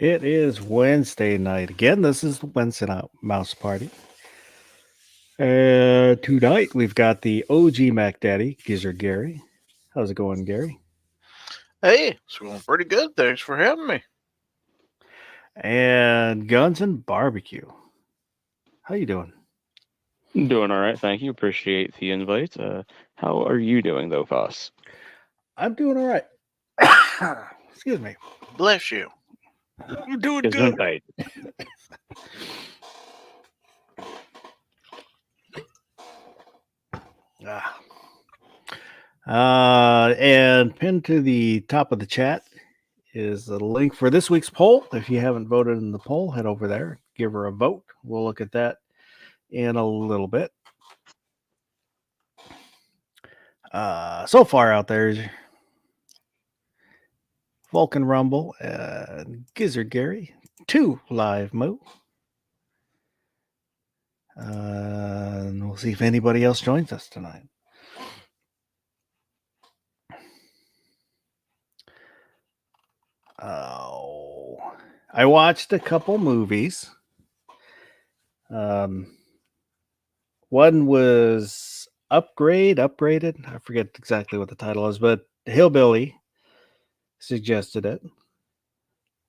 It is Wednesday night again. This is the Wednesday night mouse party. Tonight we've got the OG Mac Daddy, Gizzard Gary. How's it going, Gary? Hey, it's going pretty good. Thanks for having me. And Guns and Barbecue. How you doing? Doing all right, thank you. Appreciate the invite. How are you doing, though, Foss? I'm doing all right. Excuse me. Bless you. I'm doing good. Gesundheit. And pinned to the top of the chat is the link for this week's poll. If you haven't voted in the poll, head over there, give her a vote. We'll look at that in a little bit. So far out there is Vulcan Rumble and Gizzard Gary, 2 live Mo. And we'll see if anybody else joins us tonight. Oh, I watched a couple movies. One was Upgraded. I forget exactly what the title is, but Hillbilly suggested it.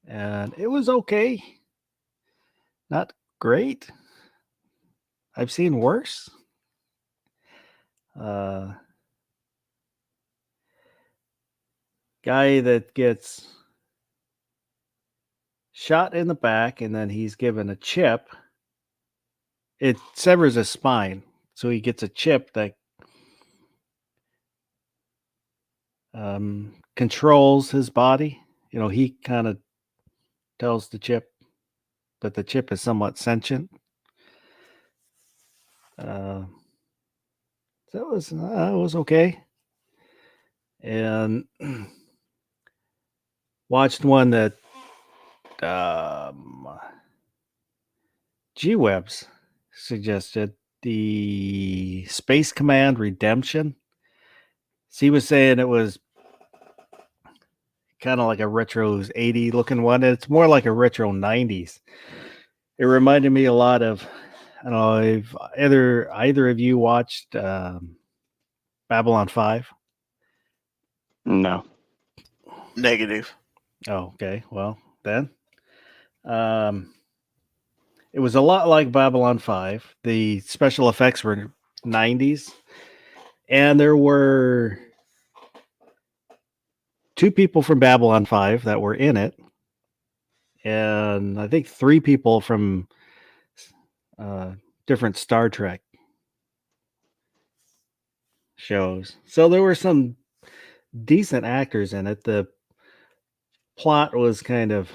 And it was okay. Not great. I've seen worse. Guy that gets shot in the back and then he's given a chip. It severs his spine. So he gets a chip that controls his body. You know, he kind of tells the chip, but the chip is somewhat sentient. That was okay. And watched one that G-Webs suggested, the Space Command Redemption. So he was saying it was kind of like a retro 80 looking one. It's more like a retro 90s. It reminded me a lot of, I don't know if either of you watched Babylon 5. No. Negative. Oh, okay. Well, then. It was a lot like Babylon 5. The special effects were 90s. And there were 2 people from Babylon 5 that were in it. And I think 3 people from different Star Trek shows. So there were some decent actors in it. The plot was kind of,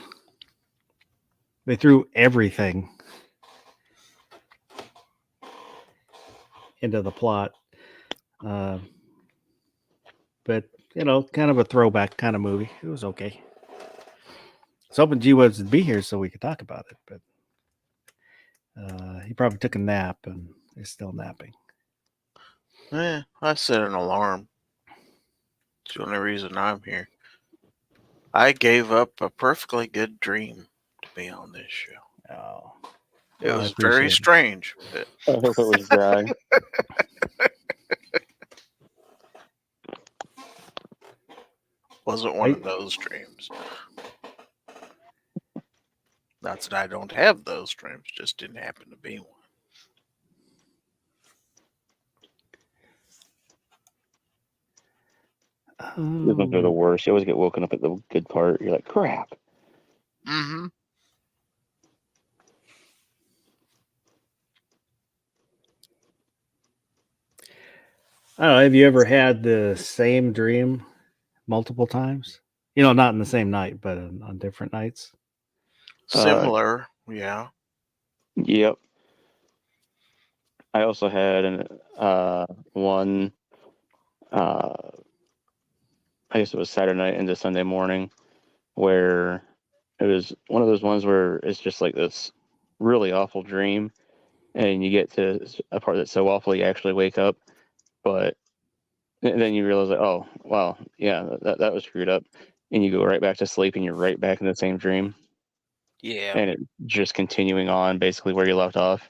they threw everything into the plot. But, you know, kind of a throwback kind of movie. It was okay. I was hoping G-Webs would be here so we could talk about it, but he probably took a nap and is still napping. I set an alarm. It's the only reason I'm here. I gave up a perfectly good dream to be on this show. Oh, It I was appreciate very it. strange. But I hope it was dry. wasn't one of those dreams. Not that I don't have those dreams, just didn't happen to be one. Those are the worst. You always get woken up at the good part. You're like, crap. Mm-hmm. I don't know. Have you ever had the same dream multiple times? You know, not in the same night, but on different nights. Similar, yeah. Yep. I also had one. I guess it was Saturday night into Sunday morning, where it was one of those ones where it's just like this really awful dream, and you get to a part that's so awful you actually wake up, but then you realize, like, oh wow, yeah, that was screwed up, and you go right back to sleep, and you're right back in the same dream. Yeah. and it just continuing on basically where you left off.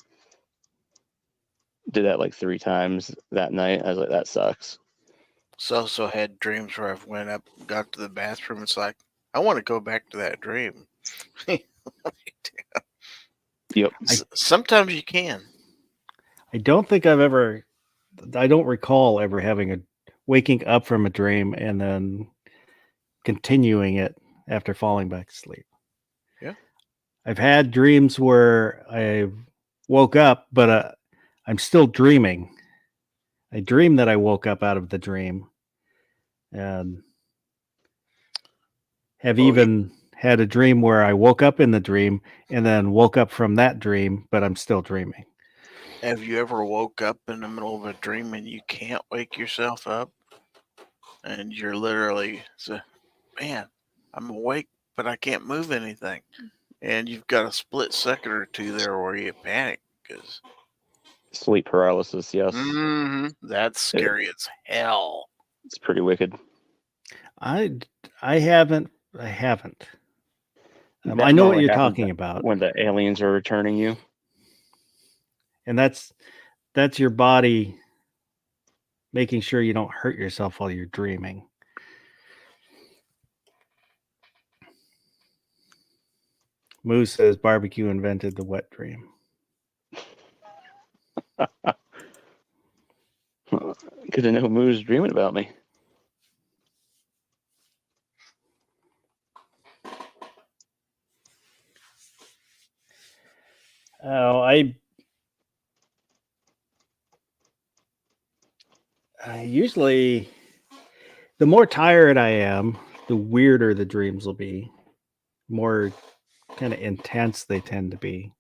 Did that like 3 times that night. I was like, that sucks. So also had dreams where I've went up, got to the bathroom. It's like I want to go back to that dream. Yep. Sometimes you can. I don't think I don't recall ever waking up from a dream and then continuing it after falling back to sleep. Yeah. I've had dreams where I woke up, but I'm still dreaming. I dreamed that I woke up out of the dream, and have Well, even had a dream where I woke up in the dream and then woke up from that dream, but I'm still dreaming. Have you ever woke up in the middle of a dream and you can't wake yourself up? And you're literally, man, I'm awake, but I can't move anything. And you've got a split second or two there where you panic because Sleep paralysis, yes. That's scary as hell. It's pretty wicked. I haven't. I That know what normally you're happens talking about, when the aliens are returning you. and that's your body making sure you don't hurt yourself while you're dreaming. Moose says barbecue invented the wet dream. Good to know Moo's dreaming about me. Oh, I usually, the more tired I am, the weirder the dreams will be. More kind of intense they tend to be.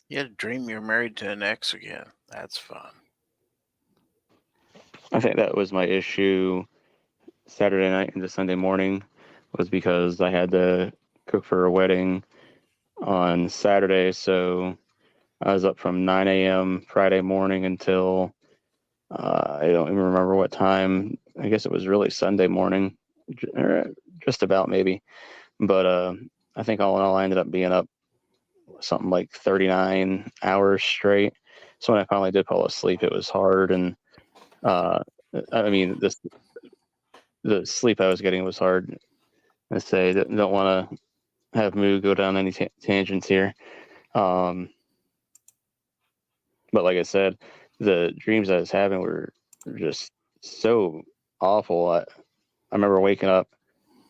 You had a dream you're married to an ex again. That's fun. I think that was my issue Saturday night into Sunday morning, was because I had to cook for a wedding on Saturday. So I was up from 9 a.m. Friday morning until I don't even remember what time. I guess it was really Sunday morning, just about maybe. But I think all in all, I ended up being up something like 39 hours straight. So when I finally did fall asleep, it was hard. And I mean, the sleep I was getting was hard. I say, don't want to have Moo go down any tangents here. But like I said, the dreams I was having were just so awful. I remember waking up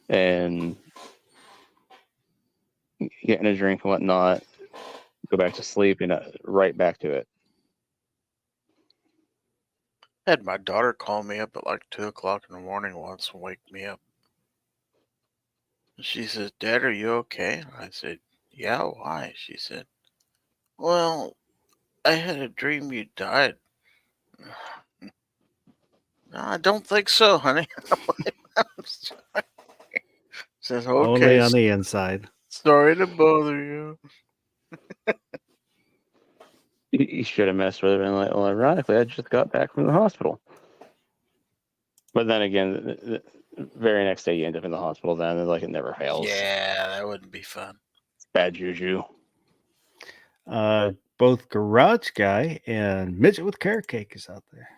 and getting a drink and whatnot, go back to sleep, and right back to it. I had my daughter call me up at like 2 o'clock in the morning once and wake me up. She says, "Dad, are you okay?" I said, "Yeah, why?" She said, "Well, I had a dream you died." No, I don't think so, honey. Says, Only "Okay, on the inside. sorry to bother you." You should have messed with her and like, well, ironically, I just got back from the hospital. But then again, the very next day you end up in the hospital. Then like it never fails. Yeah, that wouldn't be fun. It's bad juju. Both Garage Guy and Midget with Carrot Cake is out there.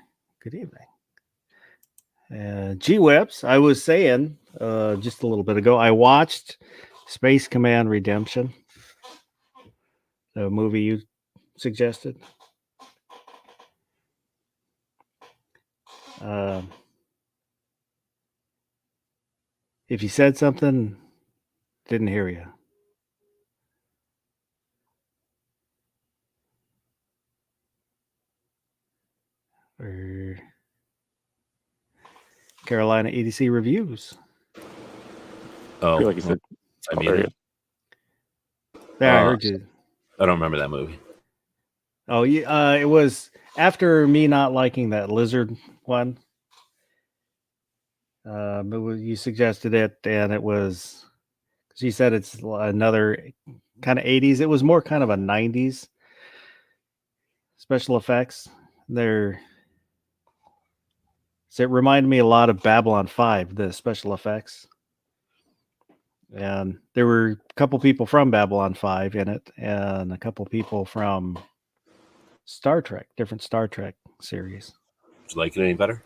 Good evening. G-Webs, I was saying just a little bit ago, I watched Space Command Redemption, the movie you suggested. If you said something, didn't hear you. Or Carolina EDC reviews. Oh, I feel like you said, I muted. There, I heard you. I don't remember that movie. Oh, yeah. It was after me not liking that lizard one. You suggested it, and it was. She said it's another kind of 80s. It was more kind of a 90s special effects. So it reminded me a lot of Babylon 5, the special effects. And there were a couple people from Babylon 5 in it, and a couple people from Star Trek, different Star Trek series. Did you like it any better?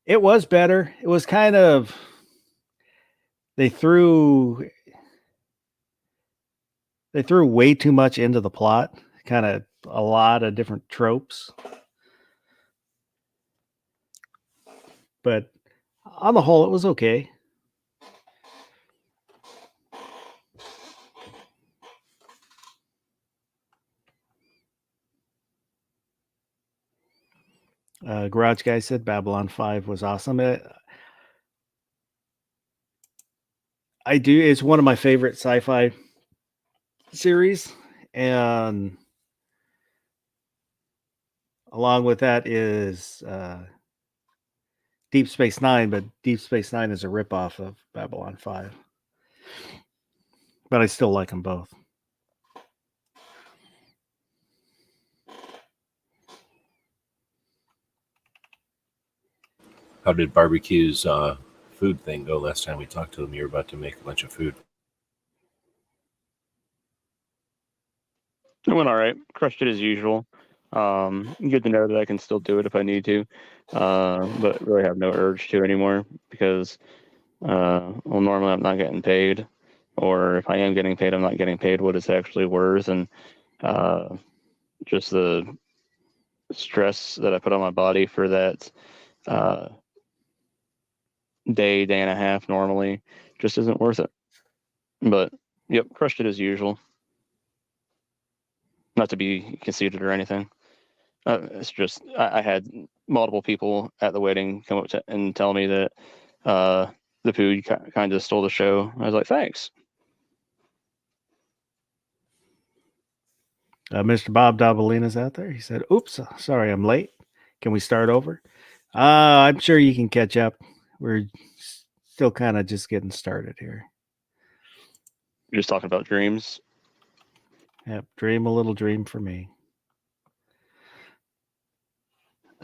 It was better. It was kind of, they threw way too much into the plot, kind of a lot of different tropes. But on the whole, it was okay. Garage Guy said Babylon 5 was awesome. I do. It's one of my favorite sci-fi series, and along with that is Deep Space Nine. But Deep Space Nine is a ripoff of Babylon 5. But I still like them both. How did barbecue's food thing go last time we talked to them? You were about to make a bunch of food. It went all right. Crushed it as usual. Good to know that I can still do it if I need to, but really have no urge to anymore because, normally I'm not getting paid, or if I am getting paid, I'm not getting paid what it's actually worth, and just the stress that I put on my body for that day and a half normally just isn't worth it. But yep, crushed it as usual. Not to be conceited or anything. It's just I had multiple people at the wedding come up and tell me that the food kind of stole the show. I was like, thanks. Mr. Bob Dabalina's out there. He said, oops, sorry, I'm late. Can we start over? I'm sure you can catch up. We're still kind of just getting started here. You're just talking about dreams. Yep, dream a little dream for me.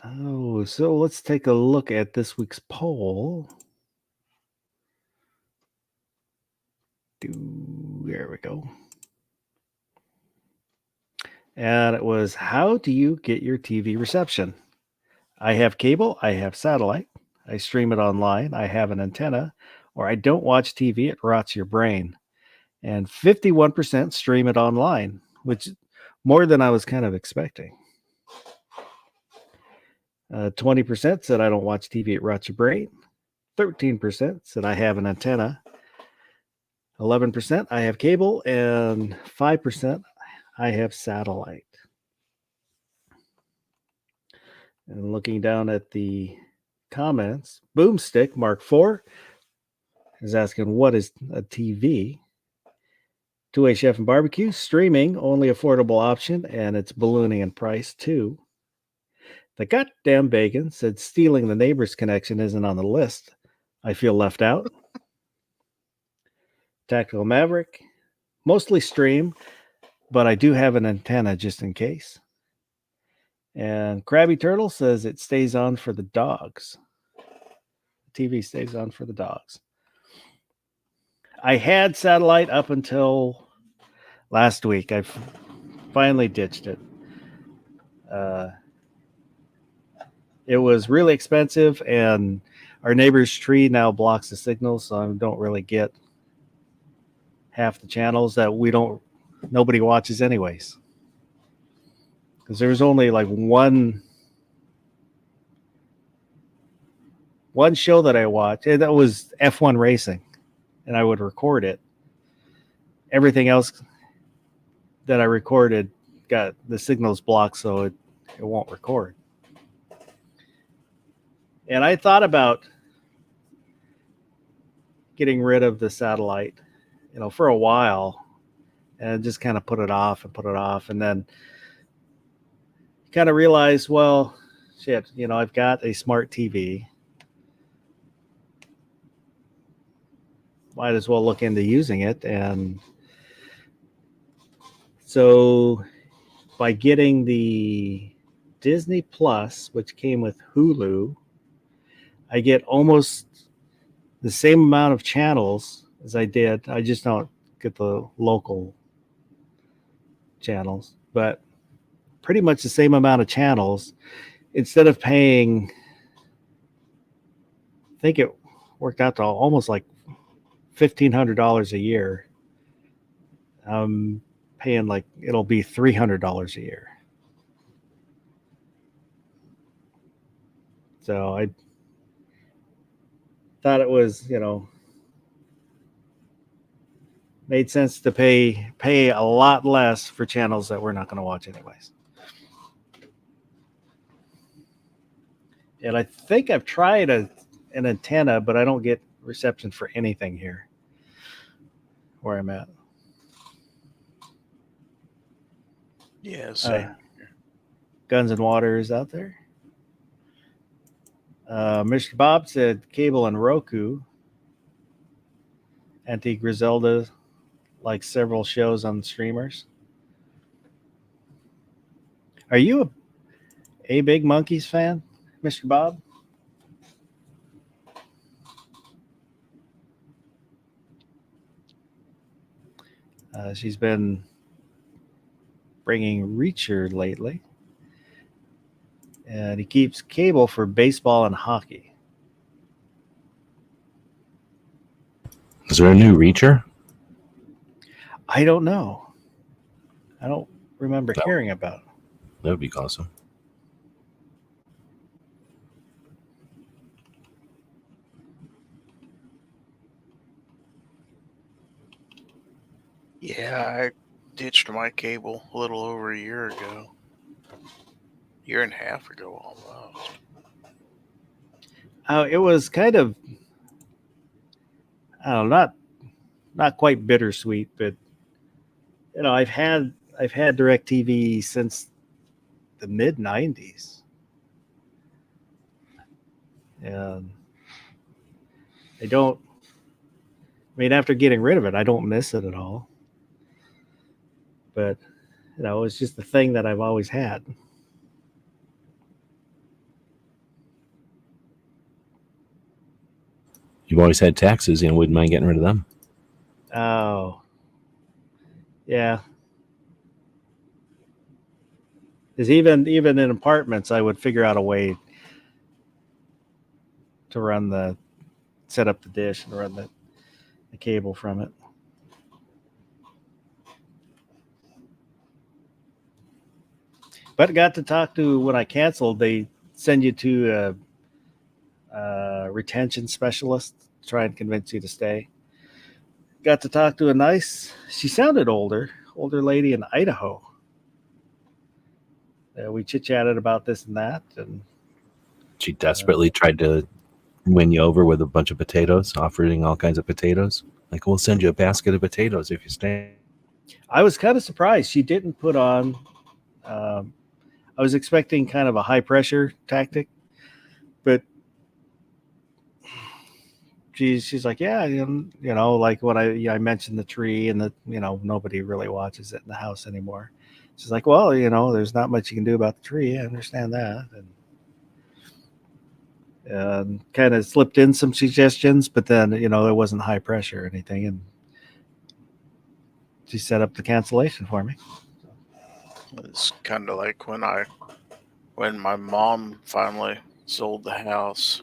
Oh, so let's take a look at this week's poll. There we go. And it was, how do you get your TV reception? I have cable, I have satellite, I stream it online, I have an antenna, or I don't watch TV, it rots your brain. And 51% stream it online, which is more than I was kind of expecting. 20% said I don't watch TV, it rots your brain. 13% said I have an antenna. 11% I have cable, and 5% I have satellite. And looking down at the comments, Boomstick Mark IV is asking, what is a TV? 2A Chef and Barbecue, streaming, only affordable option, and it's ballooning in price too. The Goddamn Bacon said stealing the neighbor's connection isn't on the list. I feel left out. Tactical Maverick, mostly stream, but I do have an antenna just in case. And Krabby Turtle says it stays on for the dogs. The TV stays on for the dogs. I had satellite up until last week. I finally ditched it. It was really expensive, and our neighbor's tree now blocks the signal, so I don't really get half the channels that nobody watches anyways. Because there's only like one show that I watched, and that was F1 racing, and I would record it. Everything else that I recorded got the signals blocked, so it won't record. And I thought about getting rid of the satellite, for a while, and just kind of put it off, and then kind of realized, well, shit, I've got a smart TV. Might as well look into using it. And so by getting the Disney Plus, which came with Hulu, I get almost the same amount of channels as I did. I just don't get the local channels, but pretty much the same amount of channels. Instead of paying, I think it worked out to almost like $1,500 a year. I'm paying like it'll be $300 a year. So I thought it was, made sense to pay a lot less for channels that we're not going to watch anyways. And I think I've tried an antenna, but I don't get reception for anything here where I'm at. Yeah, same. Guns and Water is out there. Mr. Bob said cable and Roku. Auntie Griselda likes several shows on streamers. Are you a Big Monkeys fan, Mr. Bob? She's been bringing Reacher lately. And he keeps cable for baseball and hockey. Is there a new Reacher? I don't know. I don't remember No. hearing about it. That would be awesome. Yeah, I ditched my cable a little over a year ago. Year and a half ago almost. It was kind of, I don't know, not quite bittersweet, but I've had DirecTV since the mid '90s, and I don't. I mean, after getting rid of it, I don't miss it at all. But it's just the thing that I've always had. You've always had taxes and wouldn't mind getting rid of them. Oh, yeah. Because even in apartments, I would figure out a way to set up the dish and run the cable from it. But got to talk to, when I canceled, they send you to a retention specialist to try and convince you to stay. Got to talk to she sounded older lady in Idaho. We chit-chatted about this and that. And she desperately tried to win you over with a bunch of potatoes, offering all kinds of potatoes. Like, we'll send you a basket of potatoes if you stay. I was kind of surprised she didn't put on. I was expecting kind of a high pressure tactic, but she's like, yeah, like when I mentioned the tree and that, nobody really watches it in the house anymore. She's like, well, there's not much you can do about the tree. I understand that. And kind of slipped in some suggestions, but then, it wasn't high pressure or anything. And she set up the cancellation for me. It's kind of like when my mom finally sold the house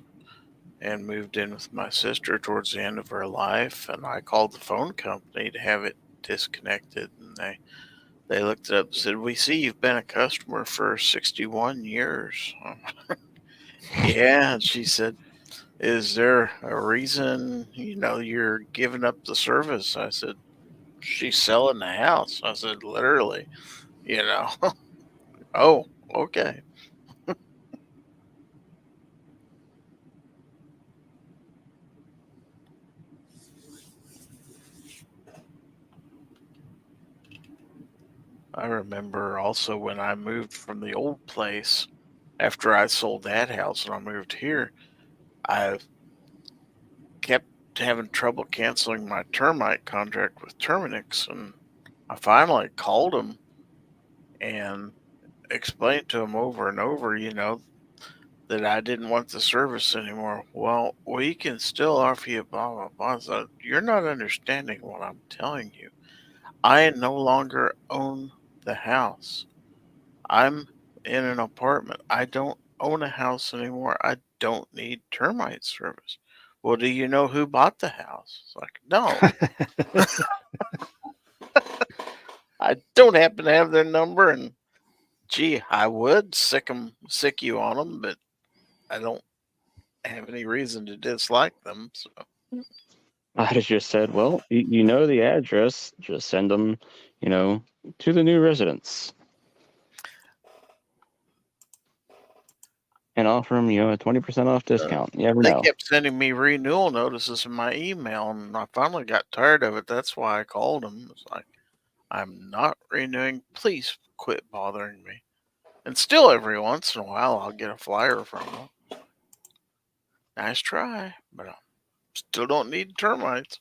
and moved in with my sister towards the end of her life, and I called the phone company to have it disconnected, and they looked it up and said, we see you've been a customer for 61 years. Yeah, and she said, is there a reason, you're giving up the service? I said, she's selling the house. I said, literally, Oh, okay. I remember also when I moved from the old place, after I sold that house and I moved here, I kept having trouble canceling my termite contract with Terminix, and I finally called them and explained to them over and over, that I didn't want the service anymore. Well, we can still offer you blah blah blah. So you're not understanding what I'm telling you. I no longer own the house. I'm in an apartment. I don't own a house anymore. I don't need termite service. Well, do you know who bought the house? It's like, no, I don't happen to have their number. And gee, I would sick you on them, but I don't have any reason to dislike them. So I just said, well, you know the address, just send them, to the new residence. And offer them, a 20% off discount. You never they know. kept sending me renewal notices in my email, and I finally got tired of it. That's why I called them. It's like, I'm not renewing. Please quit bothering me. And still, every once in a while, I'll get a flyer from them. Nice try, but I still don't need termites.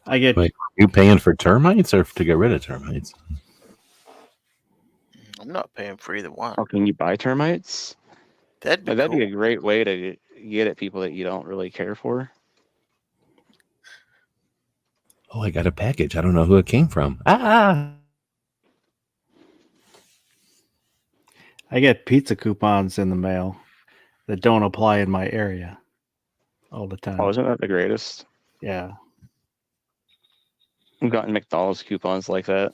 I get Wait, are you paying for termites or to get rid of termites? I'm not paying for either one. Or can you buy termites? That'd be That'd cool. be a great way to get at people that you don't really care for. Oh, I got a package. I don't know who it came from. Ah! I get pizza coupons in the mail that don't apply in my area all the time. Oh, isn't that the greatest? Yeah. I've gotten McDonald's coupons like that.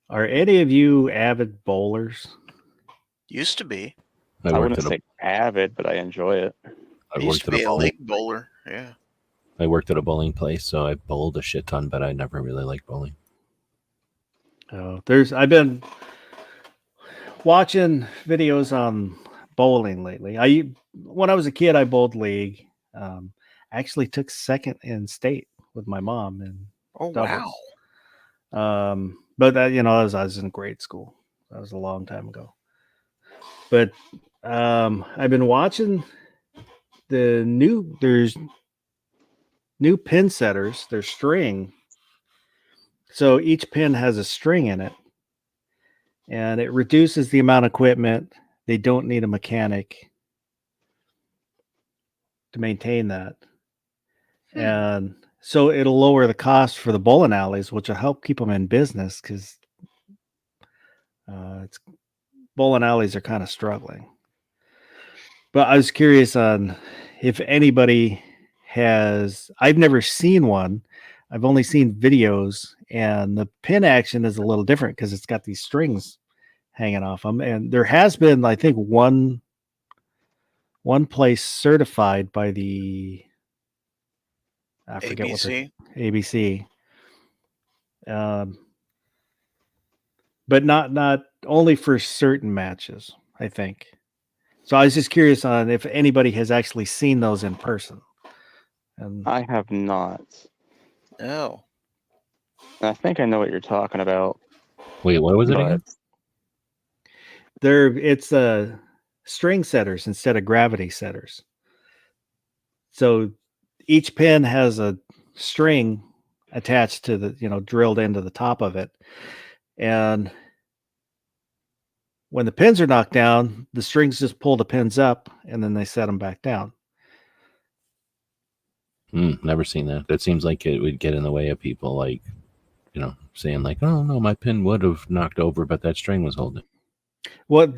Are any of you avid bowlers? Used to be. I wouldn't say avid, but I enjoy it. I used to be a league bowler. Yeah. I worked at a bowling place, so I bowled a shit ton, but I never really liked bowling. Oh, I've been watching videos on bowling lately. When I was a kid, I bowled league. I actually took second in state with my mom in doubles. Wow. But I was in grade school. That was a long time ago. But I've been watching there's new pin setters. They're string. So each pin has a string in it. And it reduces the amount of equipment. They don't need a mechanic to maintain that. And so it'll lower the cost for the bowling alleys, which will help keep them in business because bowling alleys are kind of struggling. But I was curious on if anybody I've never seen one. I've only seen videos, and the pin action is a little different because it's got these strings hanging off them. And there has been, I think, one place certified by the I forget ABC. what ABC. But not only for certain matches, I think. So I was just curious on if anybody has actually seen those in person. And I have not. Oh. I think I know what you're talking about. Wait, what was it again? It's string setters instead of gravity setters. So each pin has a string attached to the, drilled into the top of it. And when the pins are knocked down, the strings just pull the pins up and then they set them back down. Never seen that. That seems like it would get in the way of people saying like, oh no, my pin would have knocked over, but that string was holding. Well,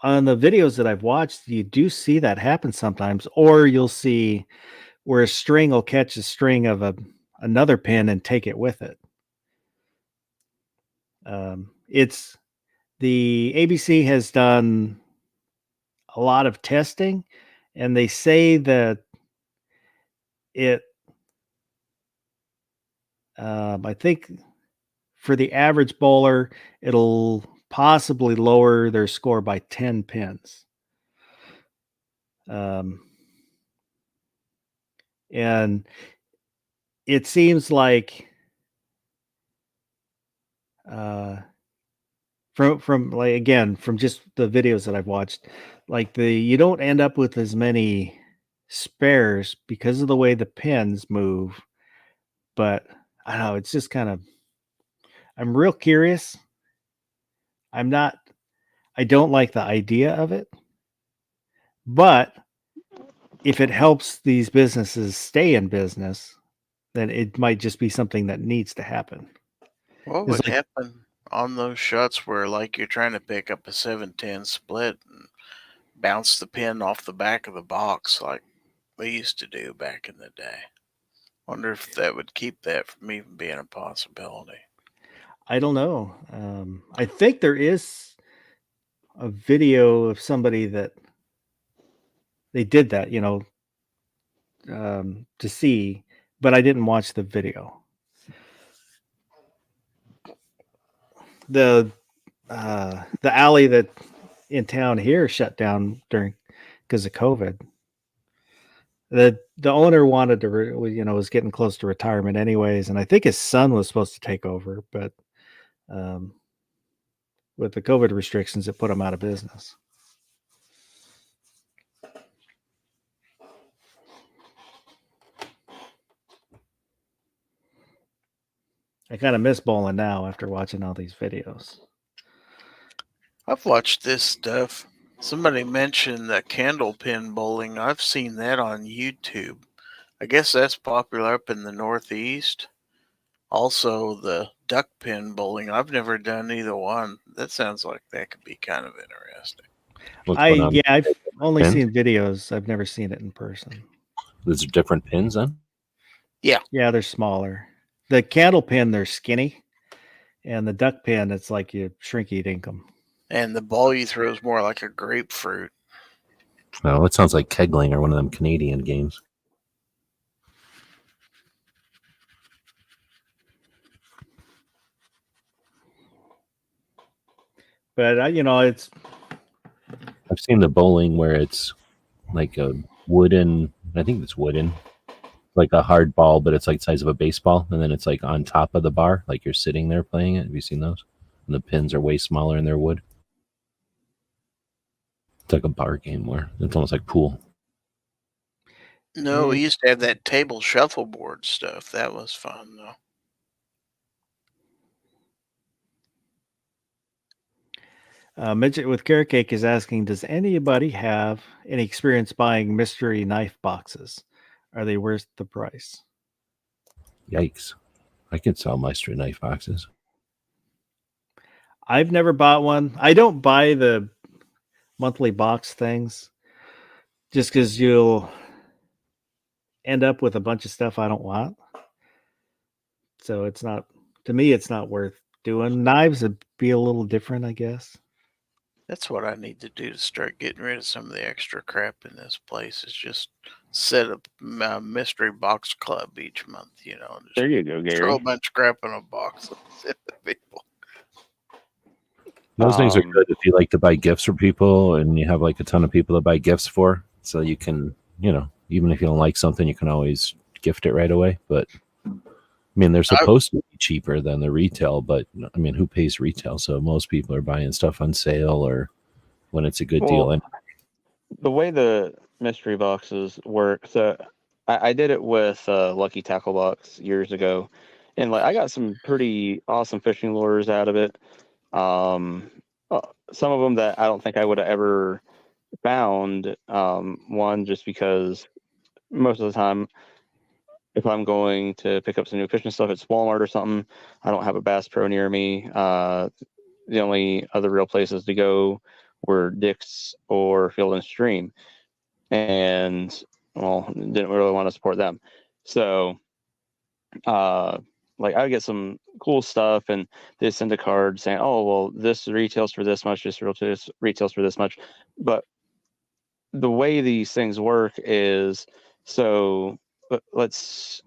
on the videos that I've watched, you do see that happen sometimes, or you'll see where a string will catch a string of another pin and take it with it. It's the ABC has done a lot of testing, and they say that I think for the average bowler, it'll possibly lower their score by 10 pins. And it seems like from like, again, from just the videos that I've watched, like you don't end up with as many spares because of the way the pins move. But I don't know, it's just kind of, I'm real curious. I don't like the idea of it, but if it helps these businesses stay in business, then it might just be something that needs to happen. What It's would like, happen on those shots where, like, you're trying to pick up a 7-10 split and bounce the pin off the back of the box like they used to do back in the day? Wonder if that would keep that from even being a possibility. I don't know. I think there is a video of somebody that they did that, to see, but I didn't watch the video. The alley that in town here shut down because of COVID. The owner wanted to, was getting close to retirement anyways, and I think his son was supposed to take over, but with the COVID restrictions, it put him out of business. I kind of miss bowling now after watching all these videos. I've watched this stuff. Somebody mentioned the candle pin bowling. I've seen that on YouTube. I guess that's popular up in the Northeast. Also, the duck pin bowling. I've never done either one. That sounds like that could be kind of interesting. What's going on? I've only Pins? seen videos. I've never seen it in person. There's different pins then? Yeah, they're smaller. The candle pin, they're skinny, and the duck pin, it's like you shrinky dink them. And the ball you throw is more like a grapefruit. Oh, it sounds like kegling or one of them Canadian games. But it's. I've seen the bowling where it's like a wooden. I think it's wooden, like a hard ball, but it's like the size of a baseball, and then it's like on top of the bar, like you're sitting there playing it. Have you seen those? And the pins are way smaller and they're wood. It's like a bar game where it's almost like pool. No, we used to have that table shuffleboard stuff. That was fun, though. Midget with Carrot Cake is asking, does anybody have any experience buying mystery knife boxes? Are they worth the price? Yikes. I could sell mystery knife boxes. I've never bought one. I don't buy the monthly box things just because you'll end up with a bunch of stuff I don't want. So it's not, to me, it's not worth doing. Knives would be a little different, I guess. That's what I need to do to start getting rid of some of the extra crap in this place. Is just set up a mystery box club each month. Just There you go, throw Gary. a bunch of crap in a box and send it to people. Those things are good if you like to buy gifts for people and you have like a ton of people to buy gifts for. So you can, even if you don't like something, you can always gift it right away. But I mean, they're supposed to be cheaper than the retail, but I mean, who pays retail? So most people are buying stuff on sale or when it's a good deal. And the way the mystery boxes work, so I did it with Lucky Tackle Box years ago, and like I got some pretty awesome fishing lures out of it. Some of them that I don't think I would have ever found. One, just because most of the time, if I'm going to pick up some new fishing stuff at Walmart or something, I don't have a Bass Pro near me. The only other real places to go were Dick's or Field and Stream, and didn't really want to support them. So, like I would get some cool stuff, and they send a card saying, "Oh, well, this retails for this much, this retails for this much." But the way these things work is, so let's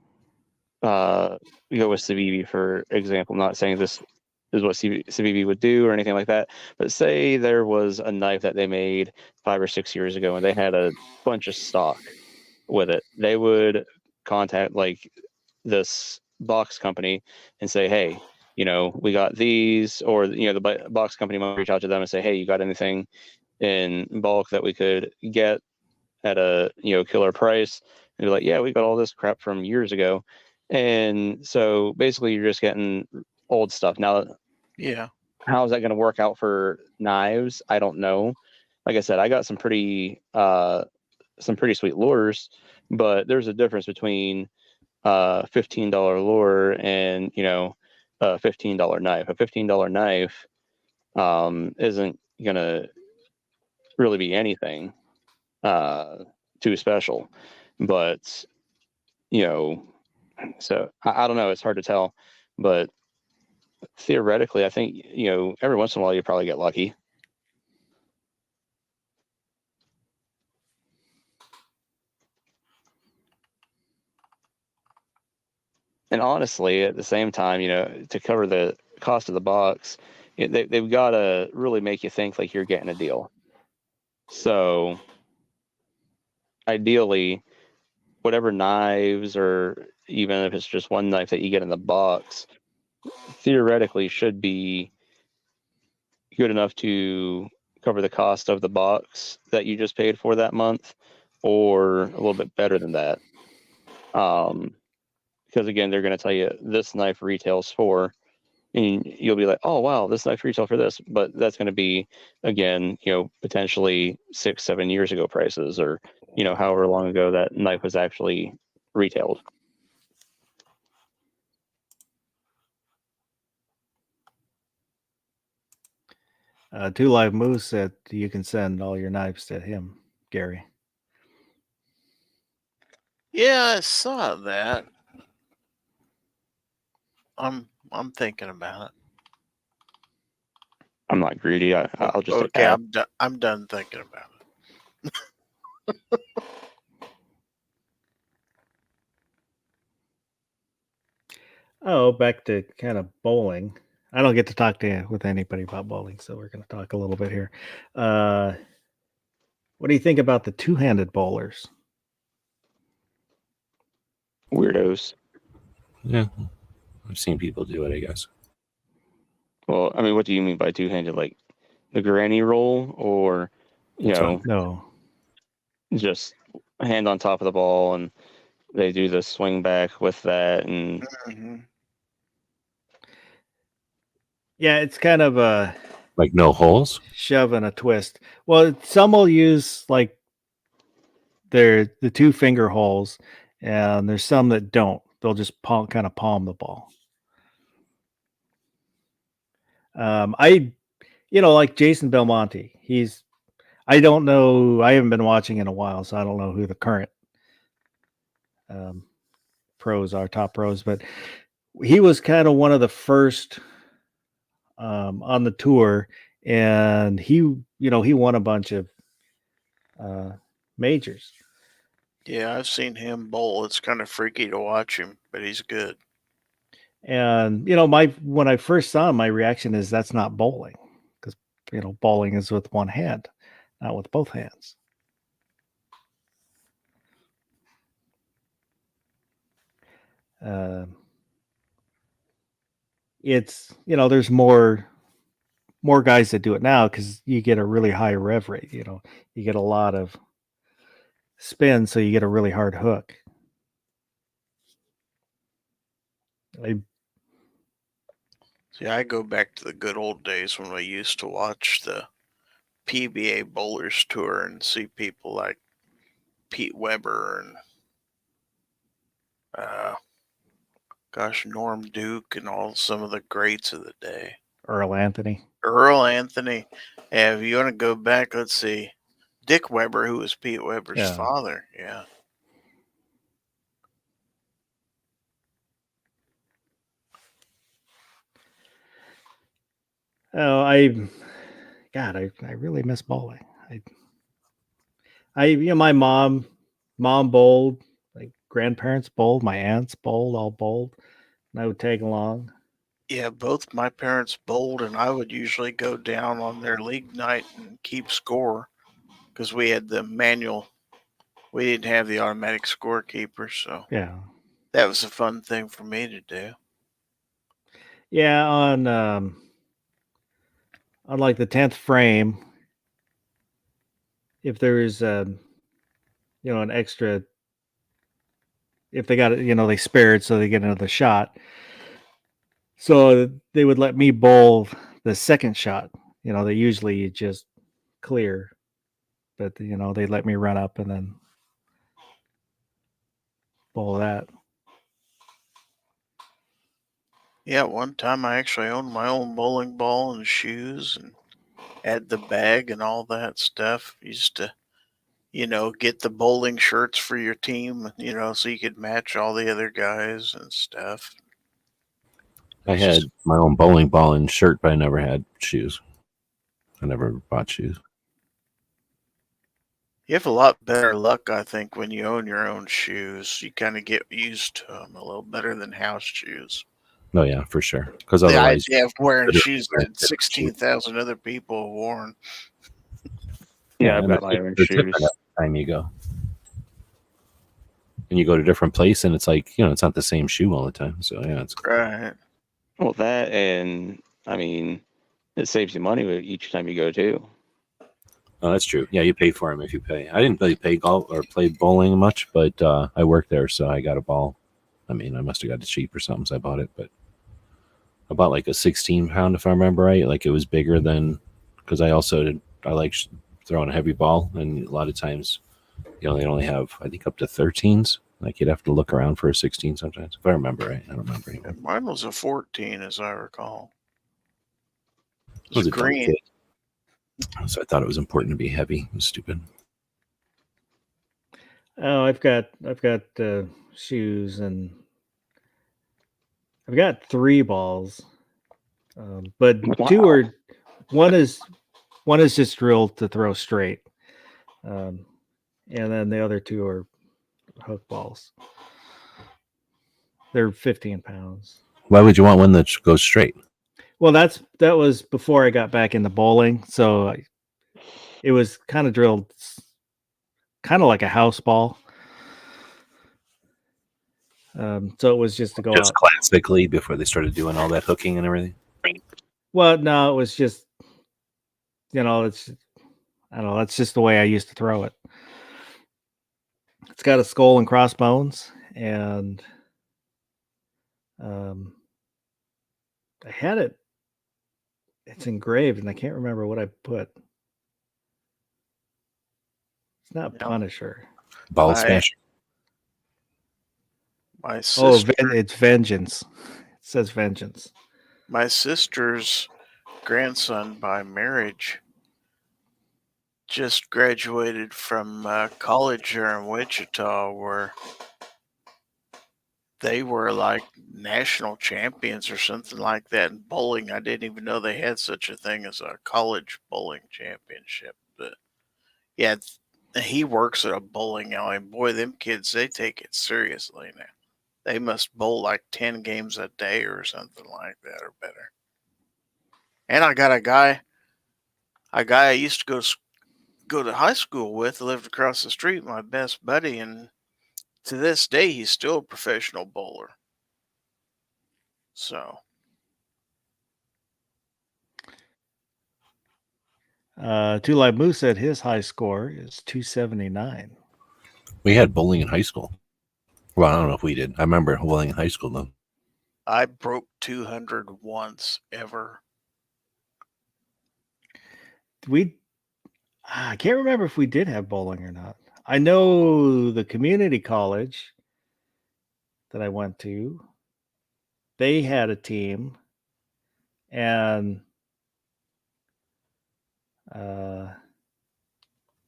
go with Civivi for example. I'm not saying this is what Civivi would do or anything like that, but say there was a knife that they made 5 or 6 years ago and they had a bunch of stock with it. They would contact like this box company and say, hey, we got these, or the box company might reach out to them and say, hey, you got anything in bulk that we could get at a killer price, and be like, yeah, we got all this crap from years ago, and so basically you're just getting old stuff. Now, Yeah. how is that going to work out for knives? I don't know. Like I said, I got some pretty sweet lures, but there's a difference between $15 lure and a $15 knife. A $15 knife isn't gonna really be anything too special, but so I don't know. It's hard to tell, but theoretically, I think every once in a while you probably get lucky. And honestly, at the same time, to cover the cost of the box, they've got to really make you think like you're getting a deal. So ideally, whatever knives, or even if it's just one knife that you get in the box, theoretically should be good enough to cover the cost of the box that you just paid for that month, or a little bit better than that. Because again, they're going to tell you this knife retails for, and you'll be like, oh wow, this knife retail for this, but that's going to be, again, potentially 6-7 years ago prices, or however long ago that knife was actually retailed. Two Live Moose said you can send all your knives to him, Gary. Yeah, I saw that. I'm thinking about it. I'm not greedy. I'll just Okay, ask. I'm done thinking about it. Oh, back to kind of bowling. I don't get to talk with anybody about bowling, so we're going to talk a little bit here. What do you think about the two-handed bowlers? Weirdos. Yeah, I've seen people do it, I guess. Well, I mean, what do you mean by two-handed? Like the granny roll, or No. just hand on top of the ball, and they do the swing back with that, and Mm-hmm. Yeah, it's kind of a Like no holes. shove and a twist. Well, some will use like the two finger holes, and there's some that don't. They'll just palm the ball. I like Jason Belmonte. I don't know. I haven't been watching in a while, so I don't know who the current pros are, top pros. But he was kind of one of the first on the tour, and he won a bunch of majors. Yeah, I've seen him bowl. It's kind of freaky to watch him, but he's good. And when I first saw him, my reaction is that's not bowling, because bowling is with one hand, not with both hands. It's there's more guys that do it now because you get a really high rev rate. You get a lot of spin, so you get a really hard hook. See, I go back to the good old days when we used to watch the PBA Bowlers Tour and see people like Pete Weber and Norm Duke and some of the greats of the day. Earl Anthony. And if you want to go back, let's see, Dick Weber, who was Pete Weber's father. Yeah. Oh, I really miss bowling. My mom bowled, like grandparents bowled, my aunts bowled, all bowled, and I would tag along. Yeah, both my parents bowled, and I would usually go down on their league night and keep score because we had the manual. We didn't have the automatic scorekeeper, so yeah, that was a fun thing for me to do. Yeah, on like the 10th frame, if there is an extra. If they got it, they spared so they get another shot. So they would let me bowl the second shot. They usually just clear, but they let me run up and then bowl that. Yeah, one time I actually owned my own bowling ball and shoes and had the bag and all that stuff. Used to, get the bowling shirts for your team, so you could match all the other guys and stuff. I It's had just- my own bowling ball and shirt, but I never had shoes. I never bought shoes. You have a lot better luck, I think, when you own your own shoes. You kind of get used to them a little better than house shoes. No, yeah, for sure. Because The otherwise, idea of wearing Better- shoes that better shoes. 16,000 other people have worn. Yeah, I've and got my own they're shoes. different every time you go. And you go to a different place, and it's like, it's not the same shoe all the time. So, yeah, it's Right. Well, that and I mean, it saves you money each time you go too. Oh, that's true. Yeah, you pay for them if you pay. I didn't really play golf or play bowling much, but I worked there, so I got a ball. I mean, I must have got it cheap or something, so I bought it. But I bought like a 16-pound, if I remember right. Like it was bigger than, because I like throwing a heavy ball, and a lot of times, they only have, I think, up to 13s. Like you'd have to look around for a 16 sometimes, if I remember right. I don't remember anymore. And mine was a 14, as I recall. It I was was a dumb green. kid. So I thought it was important to be heavy. It was stupid. Oh, I've got shoes, and I've got 3 balls, but Wow. one is just drilled to throw straight, and then the other 2 are hook balls. They're 15 pounds. Why would you want one that goes straight? Well, that was before I got back into bowling, so it was kind of drilled, kind of like a house ball. So it was just to go Just out. classically before they started doing all that hooking and everything. Well, no, it was just, it's, I don't know, that's just the way I used to throw it. It's got a skull and crossbones, and I had it. It's engraved, and I can't remember what I put. It's not Yep. Punisher. Ball My- smash. My Oh, sister, it's Vengeance. It says Vengeance. my sister's grandson by marriage just graduated from college here in Wichita, where they were like national champions or something like that in bowling. I didn't even know they had such a thing as a college bowling championship. But yeah, he works at a bowling alley. Boy, them kids, they take it seriously now. They must bowl like 10 games a day or something like that or better. And I got a guy I used to go to high school with, lived across the street, my best buddy, and to this day he's still a professional bowler. So Two Live Moose said his high score is 279. We had bowling in high school. Well, I don't know if we did. I remember bowling in high school though. I broke 200 once ever. I can't remember if we did have bowling or not. I know the community college that I went to, they had a team, and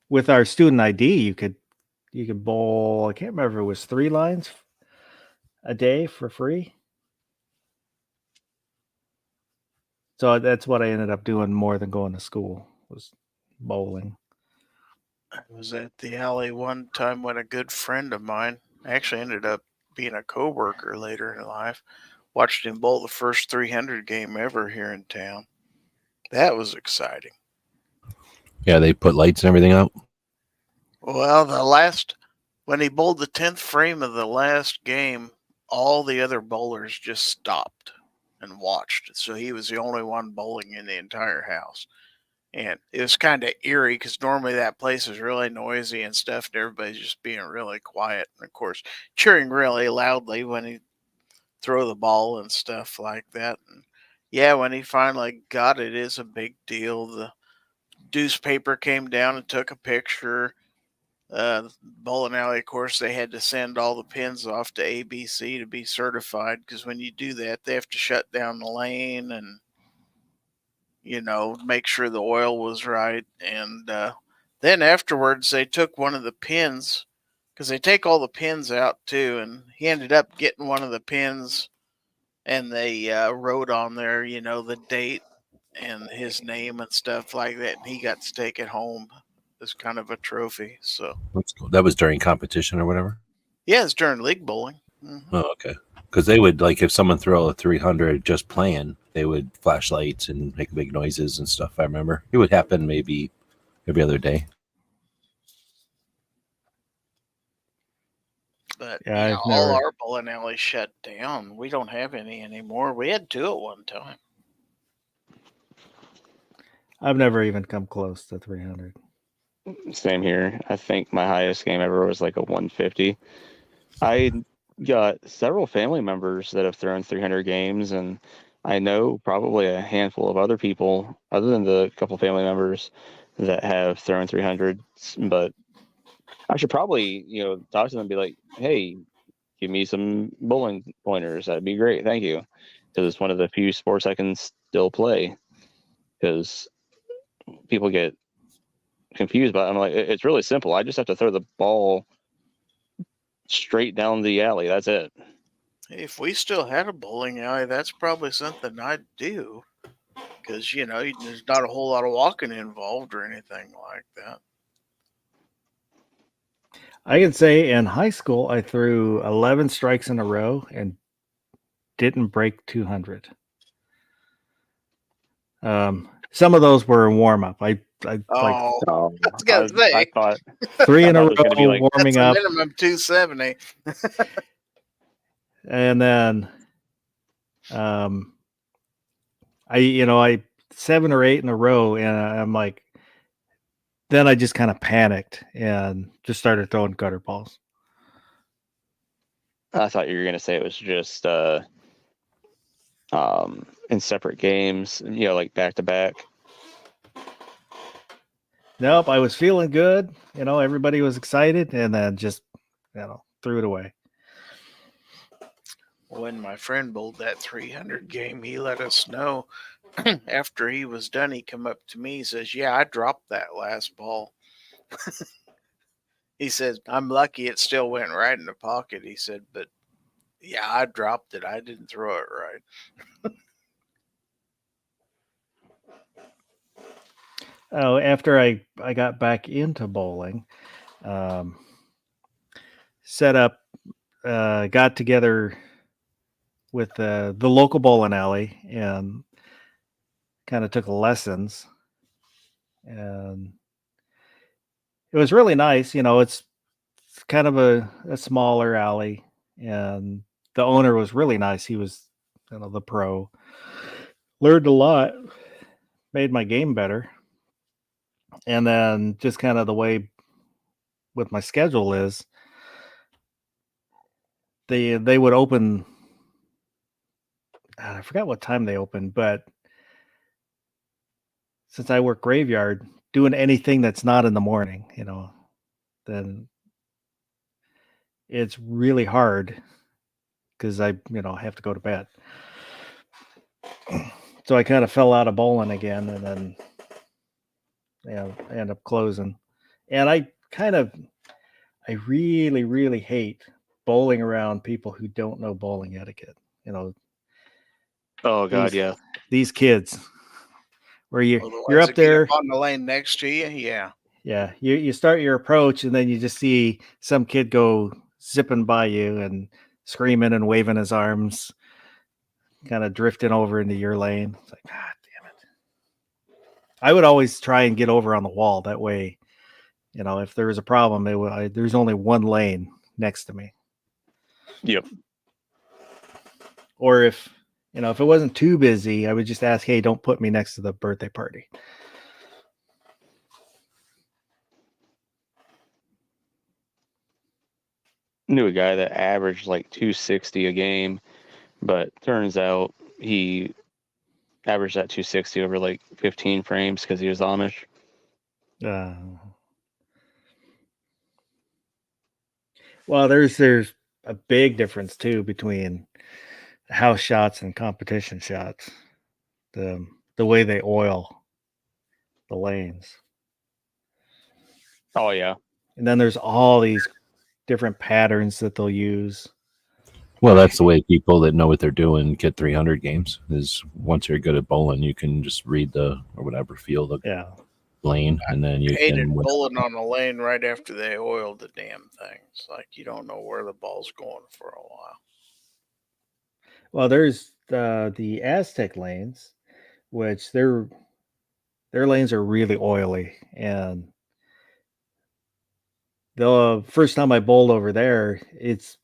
with our student ID, you could bowl. I can't remember if it was 3 lines a day for free. So that's what I ended up doing more than going to school, was bowling. I was at the alley one time when a good friend of mine actually ended up being a coworker later in life. Watched him bowl the first 300 game ever here in town. That was exciting. Yeah, they put lights and everything out. Well, when he bowled the 10th frame of the last game, all the other bowlers just stopped and watched. So he was the only one bowling in the entire house. And it was kind of eerie because normally that place is really noisy and stuff, and everybody's just being really quiet. And of course, cheering really loudly when he throw the ball and stuff like that. And yeah, when he finally got it, is a big deal. The newspaper came down and took a picture. Bowling alley, of course, they had to send all the pins off to ABC to be certified because when you do that, they have to shut down the lane and make sure the oil was right. And then afterwards, they took one of the pins because they take all the pins out too, and he ended up getting one of the pins, and they wrote on there, the date and his name and stuff like that, and he got to take it home as kind of a trophy. So That's cool. That was during competition or whatever. yeah, it's during league bowling. Oh, okay. Because they would, like, if someone throw a 300 just playing, they would flash lights and make big noises and stuff. I remember it would happen maybe every other day. But Yeah, I've all never- our bowling alleys shut down. We don't have any anymore. We had two at one time. I've never even come close to 300. Same here. I think my highest game ever was like a 150. I got several family members that have thrown 300 games, and I know probably a handful of other people, other than the couple family members, that have thrown 300s. But I should probably, talk to them and be like, hey, give me some bowling pointers. That'd be great. Thank you. Because it's one of the few sports I can still play. Because people get confused, but I'm like, it's really simple. I just have to throw the ball straight down the alley. That's it. If we still had a bowling alley, that's probably something I'd do. Because, there's not a whole lot of walking involved or anything like that. I can say in high school, I threw 11 strikes in a row and didn't break 200. Some of those were warm up. I like Oh, I was gonna say. I thought 3 in I a thought it was row gonna be like- warming that's a up, minimum 270. and then I 7 or 8 in a row, and I'm like, then I just kind of panicked and just started throwing gutter balls. I thought you were gonna say it was just in separate games, like back to back. Nope, I was feeling good. Everybody was excited, and then just threw it away. When my friend bowled that 300 game, he let us know after he was done. He come up to me, he says, yeah, I dropped that last ball. He said, I'm lucky it still went right in the pocket. He said, but yeah, I dropped it. I didn't throw it right. Oh, after I got back into bowling, set up, got together with the local bowling alley and kind of took lessons, and it was really nice. It's kind of a smaller alley, and the owner was really nice. He was the pro. Learned a lot, made my game better. And then just kind of the way with my schedule is they would open, I forgot what time they opened, but since I work graveyard, doing anything that's not in the morning, then it's really hard because I have to go to bed. So I kind of fell out of bowling again, and then end up closing. And I really, really hate bowling around people who don't know bowling etiquette. Oh God, yeah. These kids where Well, the you're ones up that get there on the lane next to you. Yeah. Yeah, you start your approach, and then you just see some kid go zipping by you and screaming and waving his arms, kind of drifting over into your lane. It's like, God damn it. I would always try and get over on the wall. That way, if there was a problem, there's only one lane next to me. Yep. Or if it wasn't too busy, I would just ask, hey, don't put me next to the birthday party. knew a guy that averaged like 260 a game, but turns out he averaged that 260 over like 15 frames because he was Amish. Uh, well, there's a big difference too between house shots and competition shots. The way they oil the lanes, Oh yeah, and then there's all these different patterns that they'll use. Well, that's the way people that know what they're doing get 300 games. Is once you're good at bowling, you can just read the or whatever feel the Yeah, lane, and then you Hated can win. bowling on the lane right after they oiled the damn things. Like you don't know where the ball's going for a while. well, there's the Aztec lanes, which their lanes are really oily, and the first time I bowled over there, it's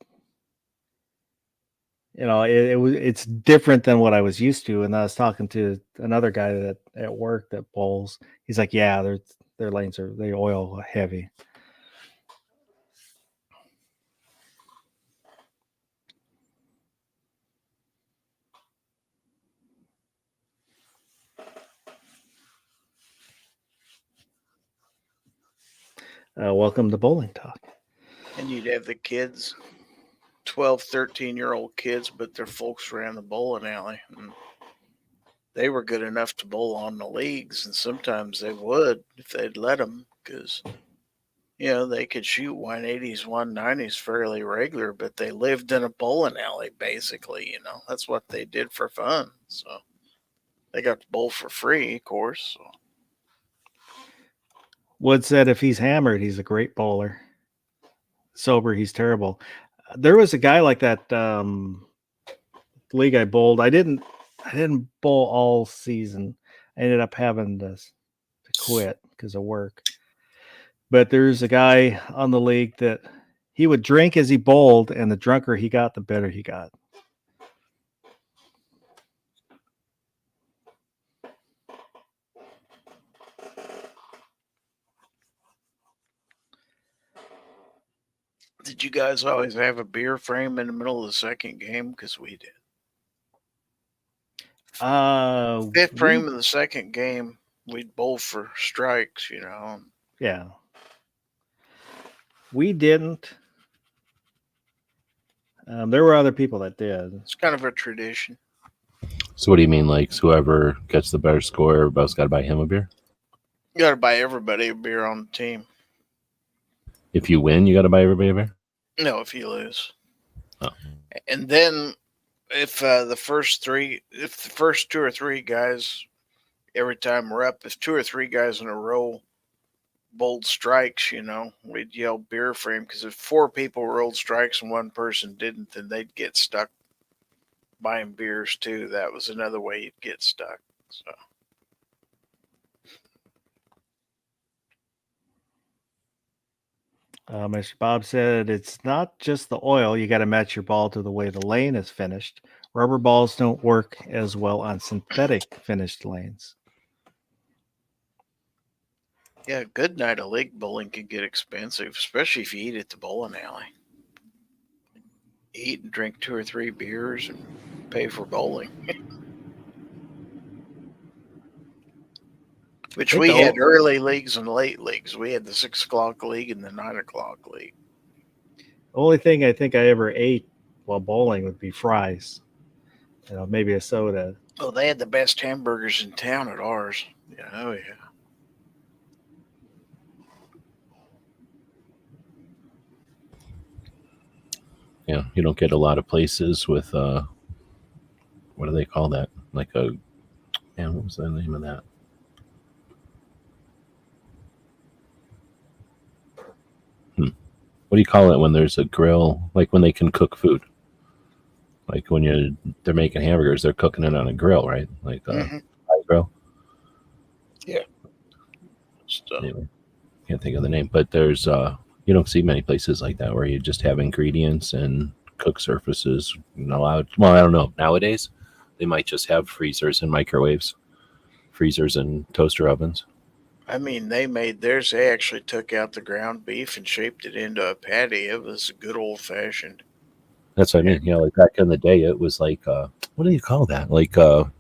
it's different than what I was used to. And I was talking to another guy that at work that bowls. He's like, yeah, their lanes they oil heavy. Welcome to Bowling Talk. And you'd have the kids, 12, 13-year-old kids, but their folks ran the bowling alley. And they were good enough to bowl on the leagues, and sometimes they would if they'd let them, because they could shoot 180s, 190s fairly regular, but they lived in a bowling alley basically. That's what they did for fun. So they got to bowl for free, of course. So. Wood said if he's hammered, he's a great bowler. Sober, he's terrible. There was a guy like that league I bowled. I didn't bowl all season. I ended up having to quit because of work. But there's a guy on the league that he would drink as he bowled, and the drunker he got, the better he got. Did you guys always have a beer frame in the middle of the second game? Because we did. Fifth frame of the second game, we'd bowl for strikes, Yeah. We didn't. There were other people that did. It's kind of a tradition. So what do you mean? Like whoever gets the better score, everybody's got to buy him a beer? You got to buy everybody a beer on the team. If you win, you got to buy everybody a beer? No, if you lose. Oh. And then if the first two or three guys, every time we're up, if two or three guys in a row bowled strikes, we'd yell beer frame, because if four people rolled strikes and one person didn't, then they'd get stuck buying beers too. That was another way you'd get stuck. So. Mr. Bob said it's not just the oil. You got to match your ball to the way the lane is finished. Rubber balls don't work as well on synthetic finished lanes. Yeah, a good night of league bowling can get expensive, especially if you eat at the bowling alley. Eat and drink 2 or 3 beers and pay for bowling. Which we had early leagues and late leagues. We had the 6 o'clock league and the 9 o'clock league. The only thing I think I ever ate while bowling would be fries. Maybe a soda. Oh, they had the best hamburgers in town at ours. Yeah, oh yeah. Yeah, you don't get a lot of places with what do they call that? Like what was the name of that? What do you call it when there's a grill? Like when they can cook food. Like when they're making hamburgers, they're cooking it on a grill, right? Like a grill. Yeah. Anyway, can't think of the name, but there's you don't see many places like that where you just have ingredients and cook surfaces allowed. Well, I don't know. Nowadays, they might just have freezers and microwaves, freezers and toaster ovens. I mean, they made theirs. They actually took out the ground beef and shaped it into a patty. It was good old fashioned. That's what I mean. You know, like back in the day, it was like, what do you call that? Like, you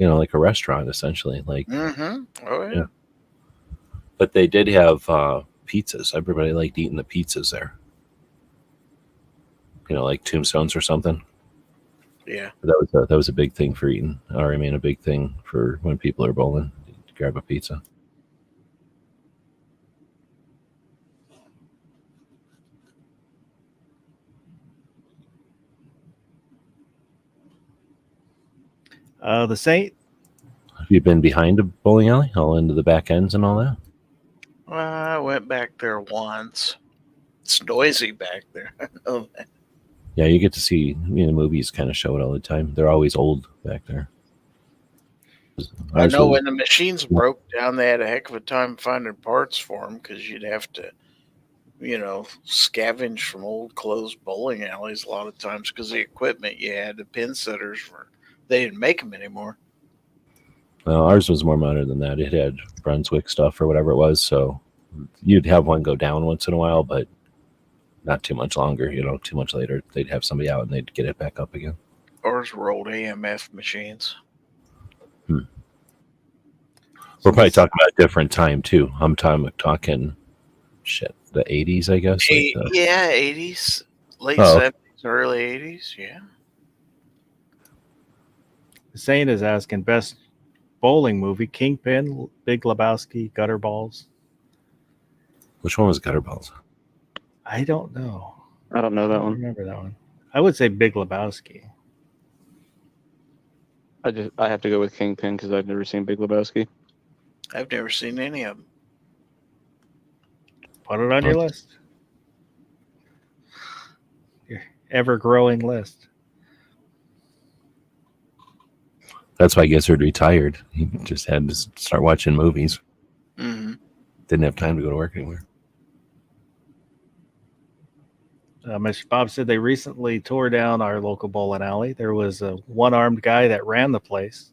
know, like a restaurant essentially. Like, Mm-hmm. Oh yeah. yeah. But they did have pizzas. Everybody liked eating the pizzas there. You know, like tombstones or something. Yeah. That was a big thing for eating, or I mean, a big thing for when people are bowling. To grab a pizza. The Saint. Have you been behind a bowling alley, all into the back ends and all that? Well, I went back there once. It's noisy back there. I know that. Yeah, you get to see, you know, movies kind of show it all the time. They're always old back there. I Ours know was- when the machines broke down, they had a heck of a time finding parts for them because you'd have to, scavenge from old closed bowling alleys a lot of times because the equipment you had, the pin setters, they didn't make them anymore. well, ours was more modern than that. It had Brunswick stuff or whatever it was, so you'd have one go down once in a while, but not too much longer. You know, too much later, they'd have somebody out and they'd get it back up again. Ours were old AMF machines. We're probably talking about a different time too. I'm talking shit, the 80s, I guess. Like Yeah, 80s, late Oh. 70s, early 80s. Yeah. The Saint is asking best bowling movie: Kingpin, Big Lebowski, Gutterballs. which one was Gutterballs? I don't know. I don't know I that don't one. remember that one. I would say Big Lebowski. I have to go with Kingpin because I've never seen Big Lebowski. I've never seen any of them. Put it on your list. Your ever-growing list. That's why Gizzard retired. He just had to start watching movies. Mm-hmm. Didn't have time to go to work anywhere. Mr. Bob said they recently tore down our local bowling alley. There was a one-armed guy that ran the place.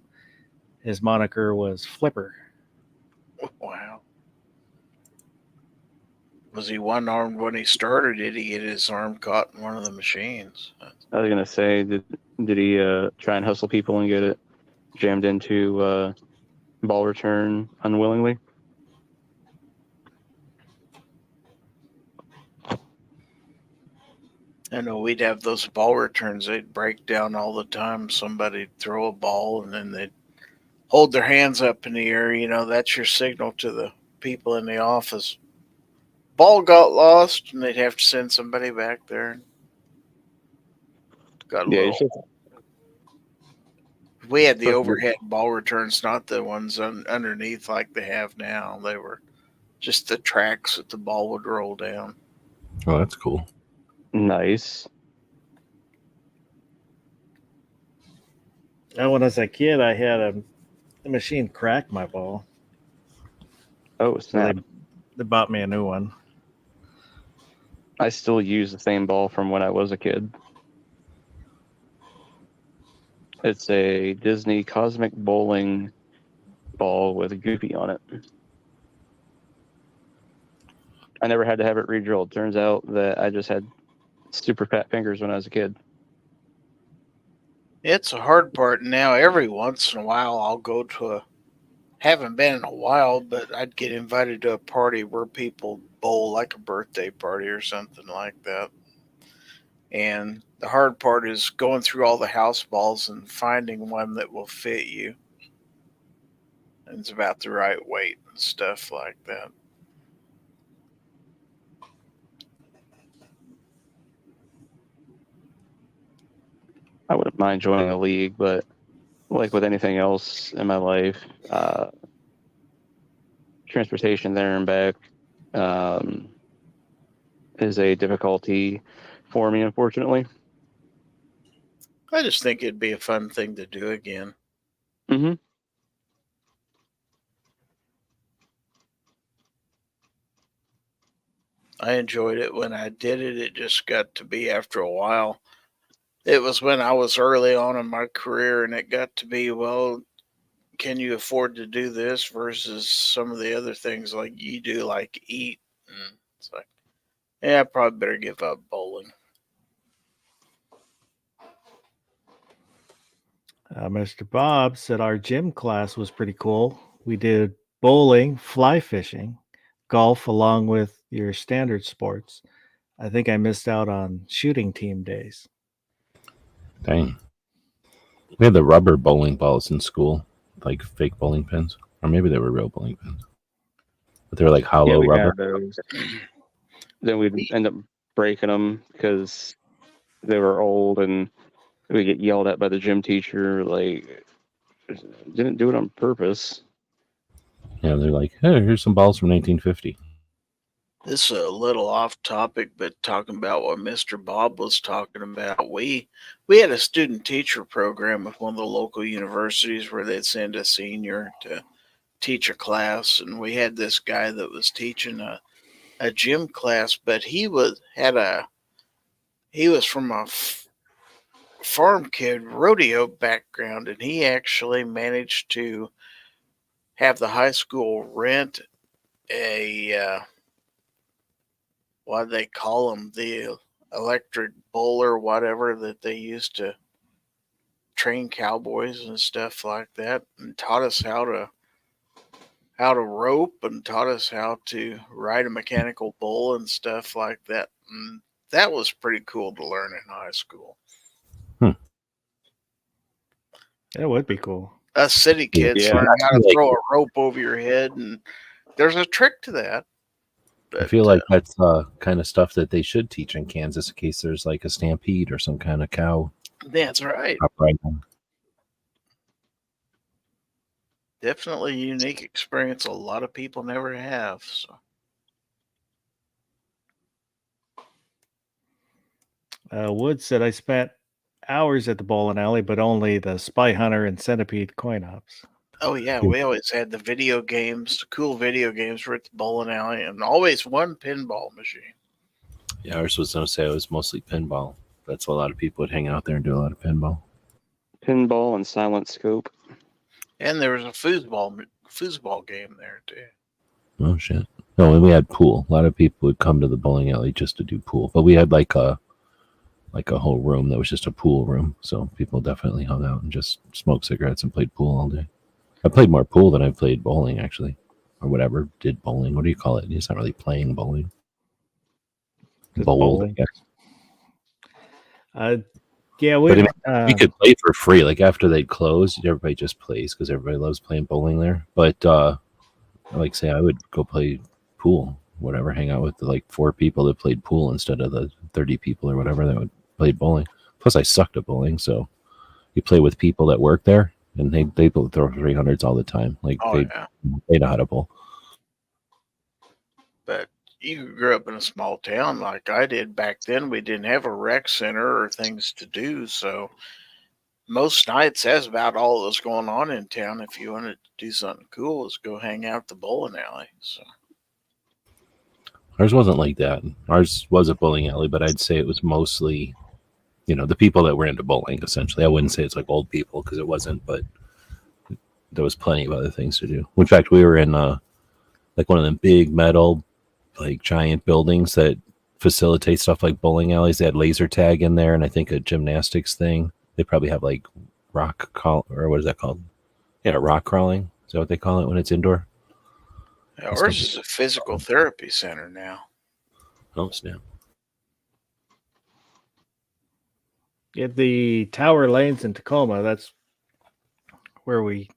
His moniker was Flipper. Wow. Was he one armed when he started? Did he get his arm caught in one of the machines? I was gonna say, did he try and hustle people and get it jammed into ball return unwillingly? I know we'd have those ball returns. They'd break down all the time. Somebody'd throw a ball and then they'd hold their hands up in the air. That's your signal to the people in the office. Ball got lost, and they'd have to send somebody back there. Got a little. We had the overhead ball returns, not the ones underneath like they have now. They were just the tracks that the ball would roll down. Oh, that's cool. Nice. And when I was a kid, I had a machine crack my ball. Oh, So snap. they bought me a new one. I still use the same ball from when I was a kid. It's a Disney Cosmic Bowling ball with a Goofy on it. I never had to have it re-drilled. Turns out that I just had super fat fingers when I was a kid. It's a hard part now. Every once in a while, I'll go to haven't been in a while, but I'd get invited to a party where people bowl, like a birthday party or something like that. And the hard part is going through all the house balls and finding one that will fit you. And it's about the right weight and stuff like that. I wouldn't mind joining a league, but like with anything else in my life, transportation there and back is a difficulty for me, unfortunately. I just think it'd be a fun thing to do again. Mm-hmm. I enjoyed it when I did it. It just got to be after a while. It was when I was early on in my career, and it got to be, well, can you afford to do this versus some of the other things like you do, like eat? And it's like, yeah, I probably better give up bowling. Mr. Bob said our gym class was pretty cool. We did bowling, fly fishing, golf, along with your standard sports. I think I missed out on shooting team days. Dang. We had the rubber bowling balls in school, like fake bowling pins. Or maybe they were real bowling pins. But they were like Yeah, hollow we rubber. had those. Then we'd end up breaking them because they were old, and we get yelled at by the gym teacher. Like, didn't do it on purpose. Yeah, they're like, hey, here's some balls from 1950. This is a little off topic, but talking about what Mr. Bob was talking about, we had a student teacher program with one of the local universities where they'd send a senior to teach a class, and we had this guy that was teaching a gym class, but he was from a farm kid rodeo background, and he actually managed to have the high school rent a what do they call them, the electric bull or whatever that they used to train cowboys and stuff like that, and taught us how to rope and taught us how to ride a mechanical bull and stuff like that. And that was pretty cool to learn in high school. That would be cool. Us city kids Yeah. learn how to throw a rope over your head, and there's a trick to that. I feel like that's kind of stuff that they should teach in Kansas in case there's like a stampede or some kind of cow That's right. uprising. Definitely a unique experience a lot of people never have. So. Wood said I spent hours at the bowling alley, but only the Spy Hunter and Centipede coin ops. Oh yeah, we always had the video games, the cool video games were at the bowling alley, and always one pinball machine. Yeah, ours was going to say it was mostly pinball. That's a lot of people would hang out there and do a lot of pinball. Pinball and silent scope. And there was a foosball game there too. Oh shit! No, and we had pool. A lot of people would come to the bowling alley just to do pool, but we had like a whole room that was just a pool room. So people definitely hung out and just smoked cigarettes and played pool all day. I played more pool than I played bowling, actually, or whatever. Did bowling? What do you call it? It's not really playing bowling. Just Bowled, bowling. I guess. Yeah, But we we could play for free. Like after they close, everybody just plays because everybody loves playing bowling there. But like say, I would go play pool, whatever, hang out with the, like 4 people that played pool instead of the 30 people or whatever that would play bowling. Plus, I sucked at bowling, so you play with people that work there, and they both throw 300s all the time. Like they know how to bowl. But you grew up in a small town like I did back then. We didn't have a rec center or things to do, so most nights that's about all that was going on in town. If you wanted to do something cool, was go hang out at the bowling alley. So Ours wasn't like that. Ours was a bowling alley, but I'd say it was mostly, the people that were into bowling, essentially. I wouldn't say it's like old people because it wasn't, but there was plenty of other things to do. In fact, we were in like one of them big metal, like giant buildings that facilitate stuff like bowling alleys. They had laser tag in there and I think a gymnastics thing. They probably have like rock or what is that called? Yeah, rock crawling. Is that what they call it when it's indoor? ours is a physical therapy center now. Oh, snap. at the Tower Lanes in Tacoma. That's where we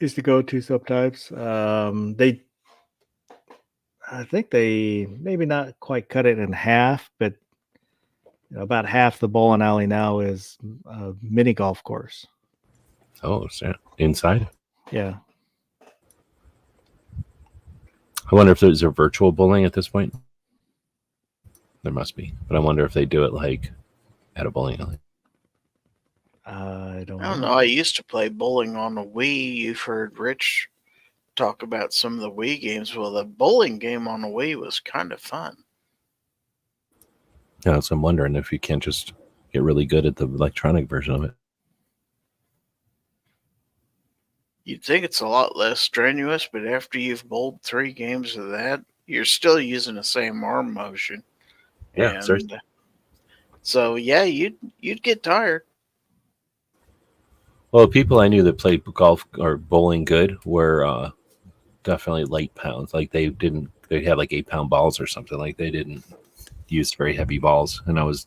used to go to sometimes. I think they maybe not quite cut it in half, but about half the bowling alley now is a mini golf course. Oh, snap. Inside? Yeah. I wonder if there's a virtual bowling at this point. There must be, but I wonder if they do it like at a bowling alley. I don't know. I used to play bowling on the Wii. You've heard Rich talk about some of the Wii games. Well, the bowling game on the Wii was kind of fun. Yeah, so I'm wondering if you can't just get really good at the electronic version of it. You'd think it's a lot less strenuous, but after you've bowled 3 games of that, you're still using the same arm motion. Yeah, And certainly. so yeah, you'd get tired. Well, people I knew that played golf or bowling good were definitely light pounds. Like they had like 8-pound balls or something. Like they didn't use very heavy balls. And as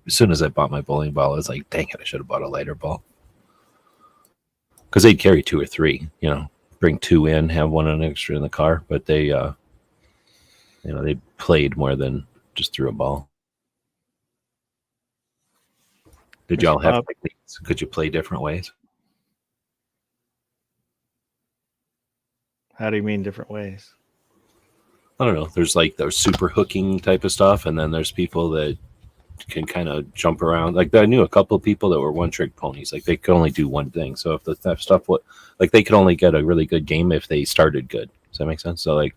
soon as I bought my bowling ball, I was like, dang it, I should have bought a lighter ball. Because they'd carry 2 or 3, bring 2 in, have 1 an extra in the car. But they played more than just threw a ball. Did y'all have techniques? Could you play different ways? How do you mean different ways? I don't know. There's like those super hooking type of stuff, and then there's people that can kind of jump around. Like I knew a couple of people that were one-trick ponies. Like they could only do one thing. So if that stuff they could only get a really good game if they started good. Does that make sense? So like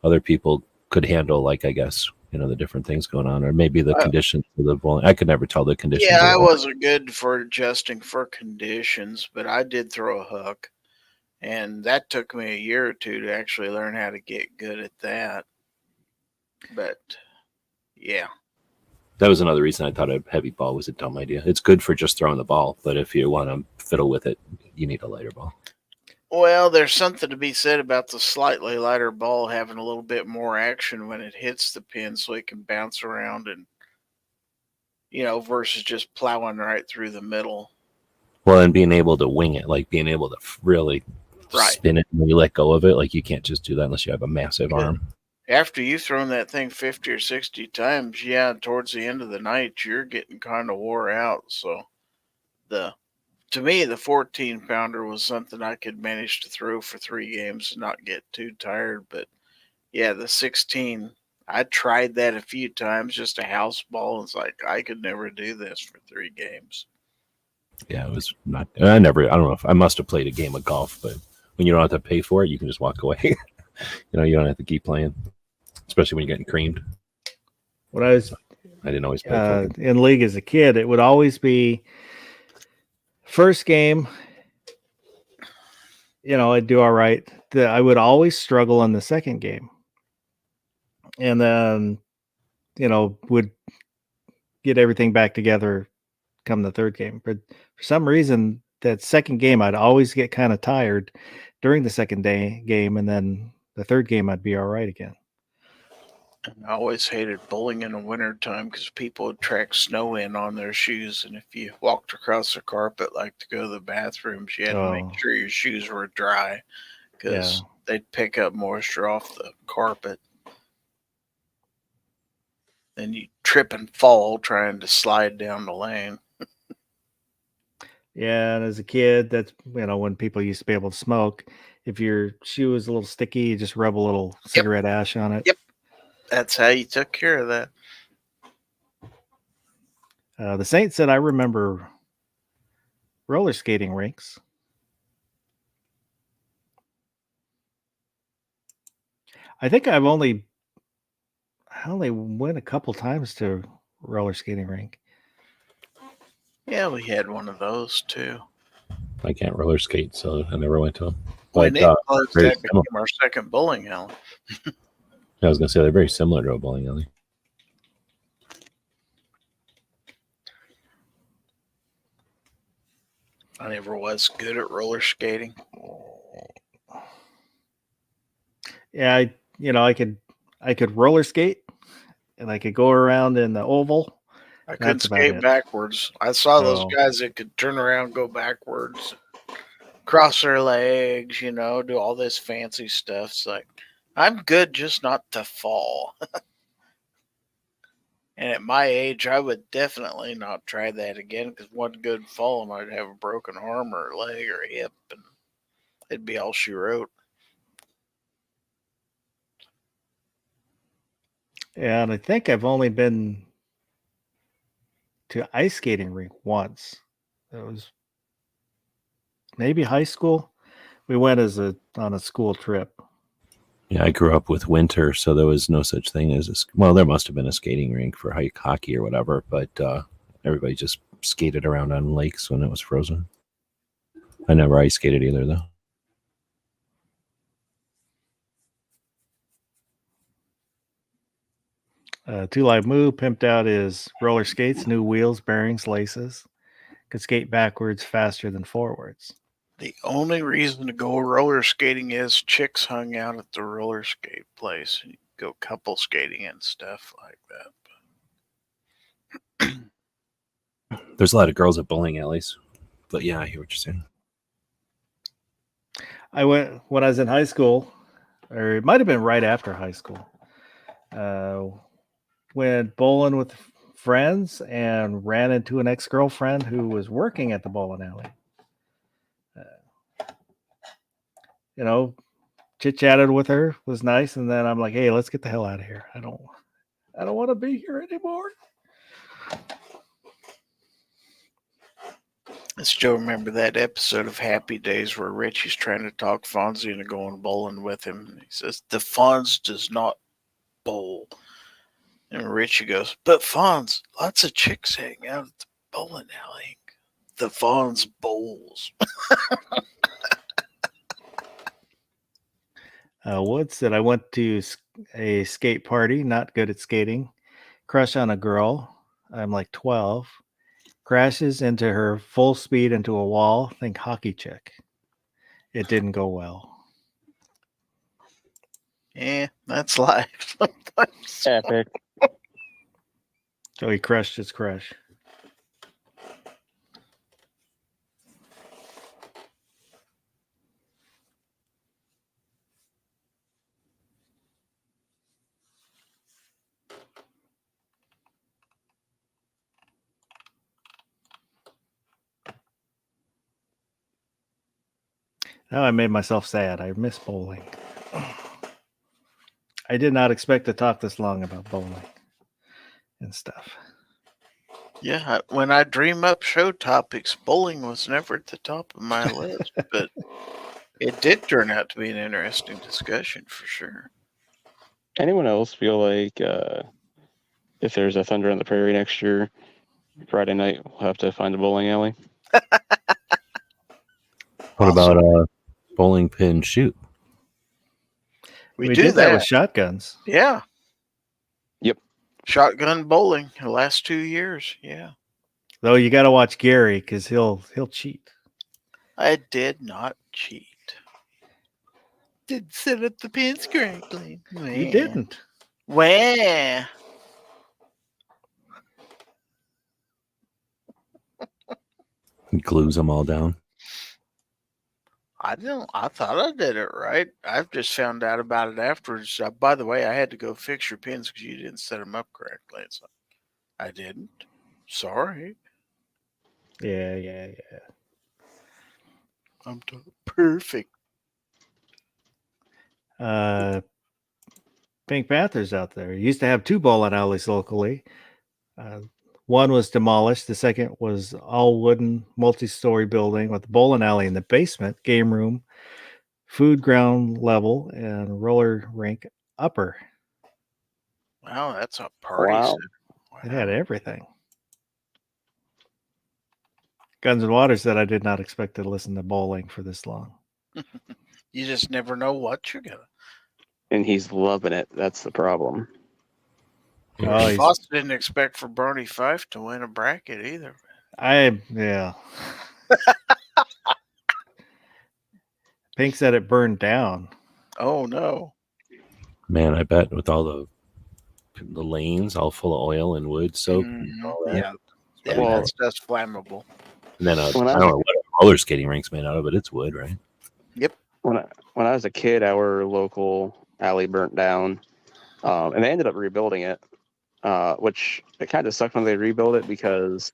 other people could handle, like, I guess, the different things going on, or maybe the conditions of the bowling. I could never tell the conditions. Yeah, I wasn't good for adjusting for conditions, but I did throw a hook. And that took me a year or 2 to actually learn how to get good at that. But yeah. That was another reason I thought a heavy ball was a dumb idea. It's good for just throwing the ball, but if you want to fiddle with it, you need a lighter ball. Well, there's something to be said about the slightly lighter ball having a little bit more action when it hits the pin so it can bounce around and, versus just plowing right through the middle. Well, and being able to wing it, like being able to really spin it when you let go of it. Like you can't just do that unless you have a massive arm. After you've thrown that thing 50 or 60 times, towards the end of the night, you're getting kind of wore out. So to me, the 14-pounder was something I could manage to throw for 3 games and not get too tired. But yeah, the 16, I tried that a few times, just a house ball. It's like, I could never do this for 3 games. Yeah, it was not, I don't know if I must have played a game of golf, but when you don't have to pay for it, you can just walk away. You don't have to keep playing, especially when you're getting creamed. When I didn't always play in league as a kid, it would always be first game, I'd do all right. I would always struggle in the second game. And then, would get everything back together come the third game. But for some reason, that second game, I'd always get kind of tired during the second game. And then the third game, I'd be all right again. I always hated bowling in the wintertime because people would track snow in on their shoes. And if you walked across the carpet like to go to the bathrooms, you had to make sure your shoes were dry because they'd pick up moisture off the carpet. Then you trip and fall trying to slide down the lane. Yeah, and as a kid, that's, when people used to be able to smoke, if your shoe was a little sticky, you just rub a little cigarette ash on it. Yep. That's how you took care of that. The Saint said, I remember roller skating rinks. I think I only went a couple times to roller skating rink. Yeah, we had one of those too. I can't roller skate, so I never went to them. But that became our second bowling alley. I was going to say they're very similar to a bowling alley. I never was good at roller skating. Yeah, I could roller skate, and I could go around in the oval. I couldn't skate backwards. I saw those guys that could turn around, go backwards, cross their legs, do all this fancy stuff. It's like, I'm good just not to fall. And at my age, I would definitely not try that again because one good fall and I'd have a broken arm or a leg or a hip, and it'd be all she wrote. Yeah, and I think I've only been to ice skating rink once. It was maybe high school. We went on a school trip. Yeah, I grew up with winter, so there was no such thing as there must have been a skating rink for hockey or whatever, but everybody just skated around on lakes when it was frozen. I never ice skated either, though. Two Live Moo pimped out his roller skates, new wheels, bearings, laces. Could skate backwards faster than forwards. The only reason to go roller skating is chicks hung out at the roller skate place. You go couple skating and stuff like that. There's a lot of girls at bowling alleys, but yeah, I hear what you're saying. I went when I was in high school, or it might have been right after high school. Went bowling with friends and ran into an ex-girlfriend who was working at the bowling alley. Chit-chatted with her, was nice, and then I'm like, hey, let's get the hell out of here. I don't want to be here anymore. I still remember that episode of Happy Days where Richie's trying to talk Fonzie into going bowling with him. And he says, the Fonz does not bowl. And Richie goes, but Fonz, lots of chicks hang out at the bowling alley. The Fonz bowls. Wood said, I went to a skate party, not good at skating. Crush on a girl. I'm like 12. Crashes into her full speed into a wall. Think hockey chick. It didn't go well. Yeah, that's life. Epic. So he crushed his crush. Now I made myself sad. I miss bowling. I did not expect to talk this long about bowling and stuff. Yeah, when I dream up show topics, bowling was never at the top of my list, but it did turn out to be an interesting discussion for sure. Anyone else feel like if there's a Thunder on the Prairie next year, Friday night, we'll have to find a bowling alley? What about bowling pin shoot? We We do did that. with shotguns. Yeah. Yep. Shotgun bowling the last 2 years. Yeah. Though you got to watch Gary because he'll cheat. I did not cheat. Did set up the pins correctly. You didn't. Where? He glues them all down. I thought I did it right. I've just found out about it afterwards. By the way, I had to go fix your pins because you didn't set them up correctly. So I didn't. Sorry. Yeah. I'm perfect. Pink Panthers out there. Used to have 2 bowling alleys locally. One was demolished. The second was all wooden, multi-story building with a bowling alley in the basement, game room, food ground level, and roller rink upper. Wow, that's a party. Wow. Wow. It had everything. Guns and Water said I did not expect to listen to bowling for this long. You just never know what you're gonna. And he's loving it. That's the problem. Oh, Foss didn't expect for Barney Fife to win a bracket either. yeah. Pink said it burned down. Oh no. Man, I bet with all the lanes all full of oil and wood soap. Mhm. all that. Yeah, Well- that's just flammable. And then When I I- don't know what a roller skating rink's made out of, but it's wood, right? When I was a kid, our local alley burnt down, and they ended up rebuilding it, which it kind of sucked when they rebuilt it because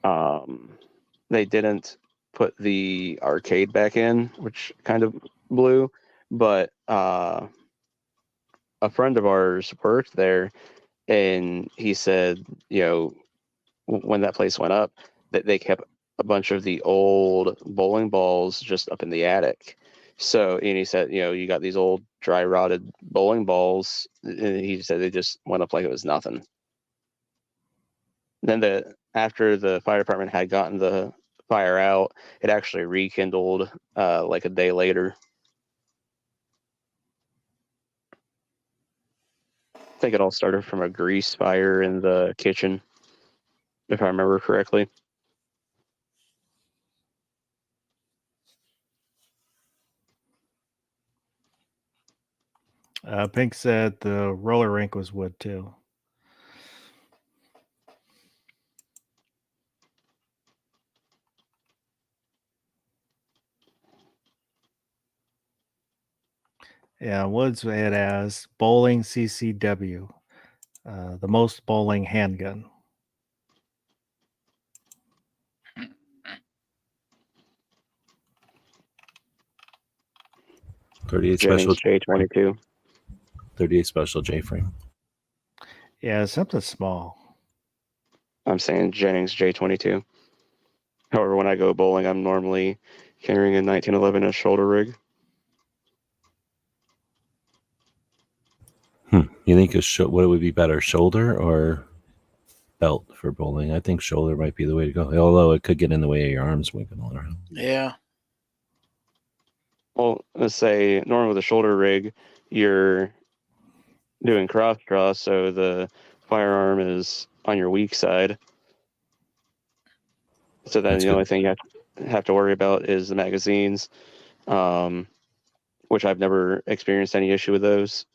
they didn't put the arcade back in, which kind of blew. But a friend of ours worked there, and he said, when that place went up, that they kept a bunch of the old bowling balls just up in the attic. So, and he said, you got these old dry rotted bowling balls, and he said they just went up like it was nothing. Then after the fire department had gotten the fire out, it actually rekindled like a day later. I think it all started from a grease fire in the kitchen, if I remember correctly. Pink said the roller rink was wood too. Yeah, Woods had as bowling CCW, the most bowling handgun. .38 special Jennings J22. 38 special J frame. Yeah, something small. I'm saying Jennings J22. However, when I go bowling, I'm normally carrying a 1911 as shoulder rig. You think what would be better, shoulder or belt for bowling? I think shoulder might be the way to go. Although it could get in the way of your arms moving all around. Yeah. Well, let's say normally with a shoulder rig, you're doing cross draw, so the firearm is on your weak side. So then That's the good. only thing you have to worry about is the magazines, which I've never experienced any issue with those.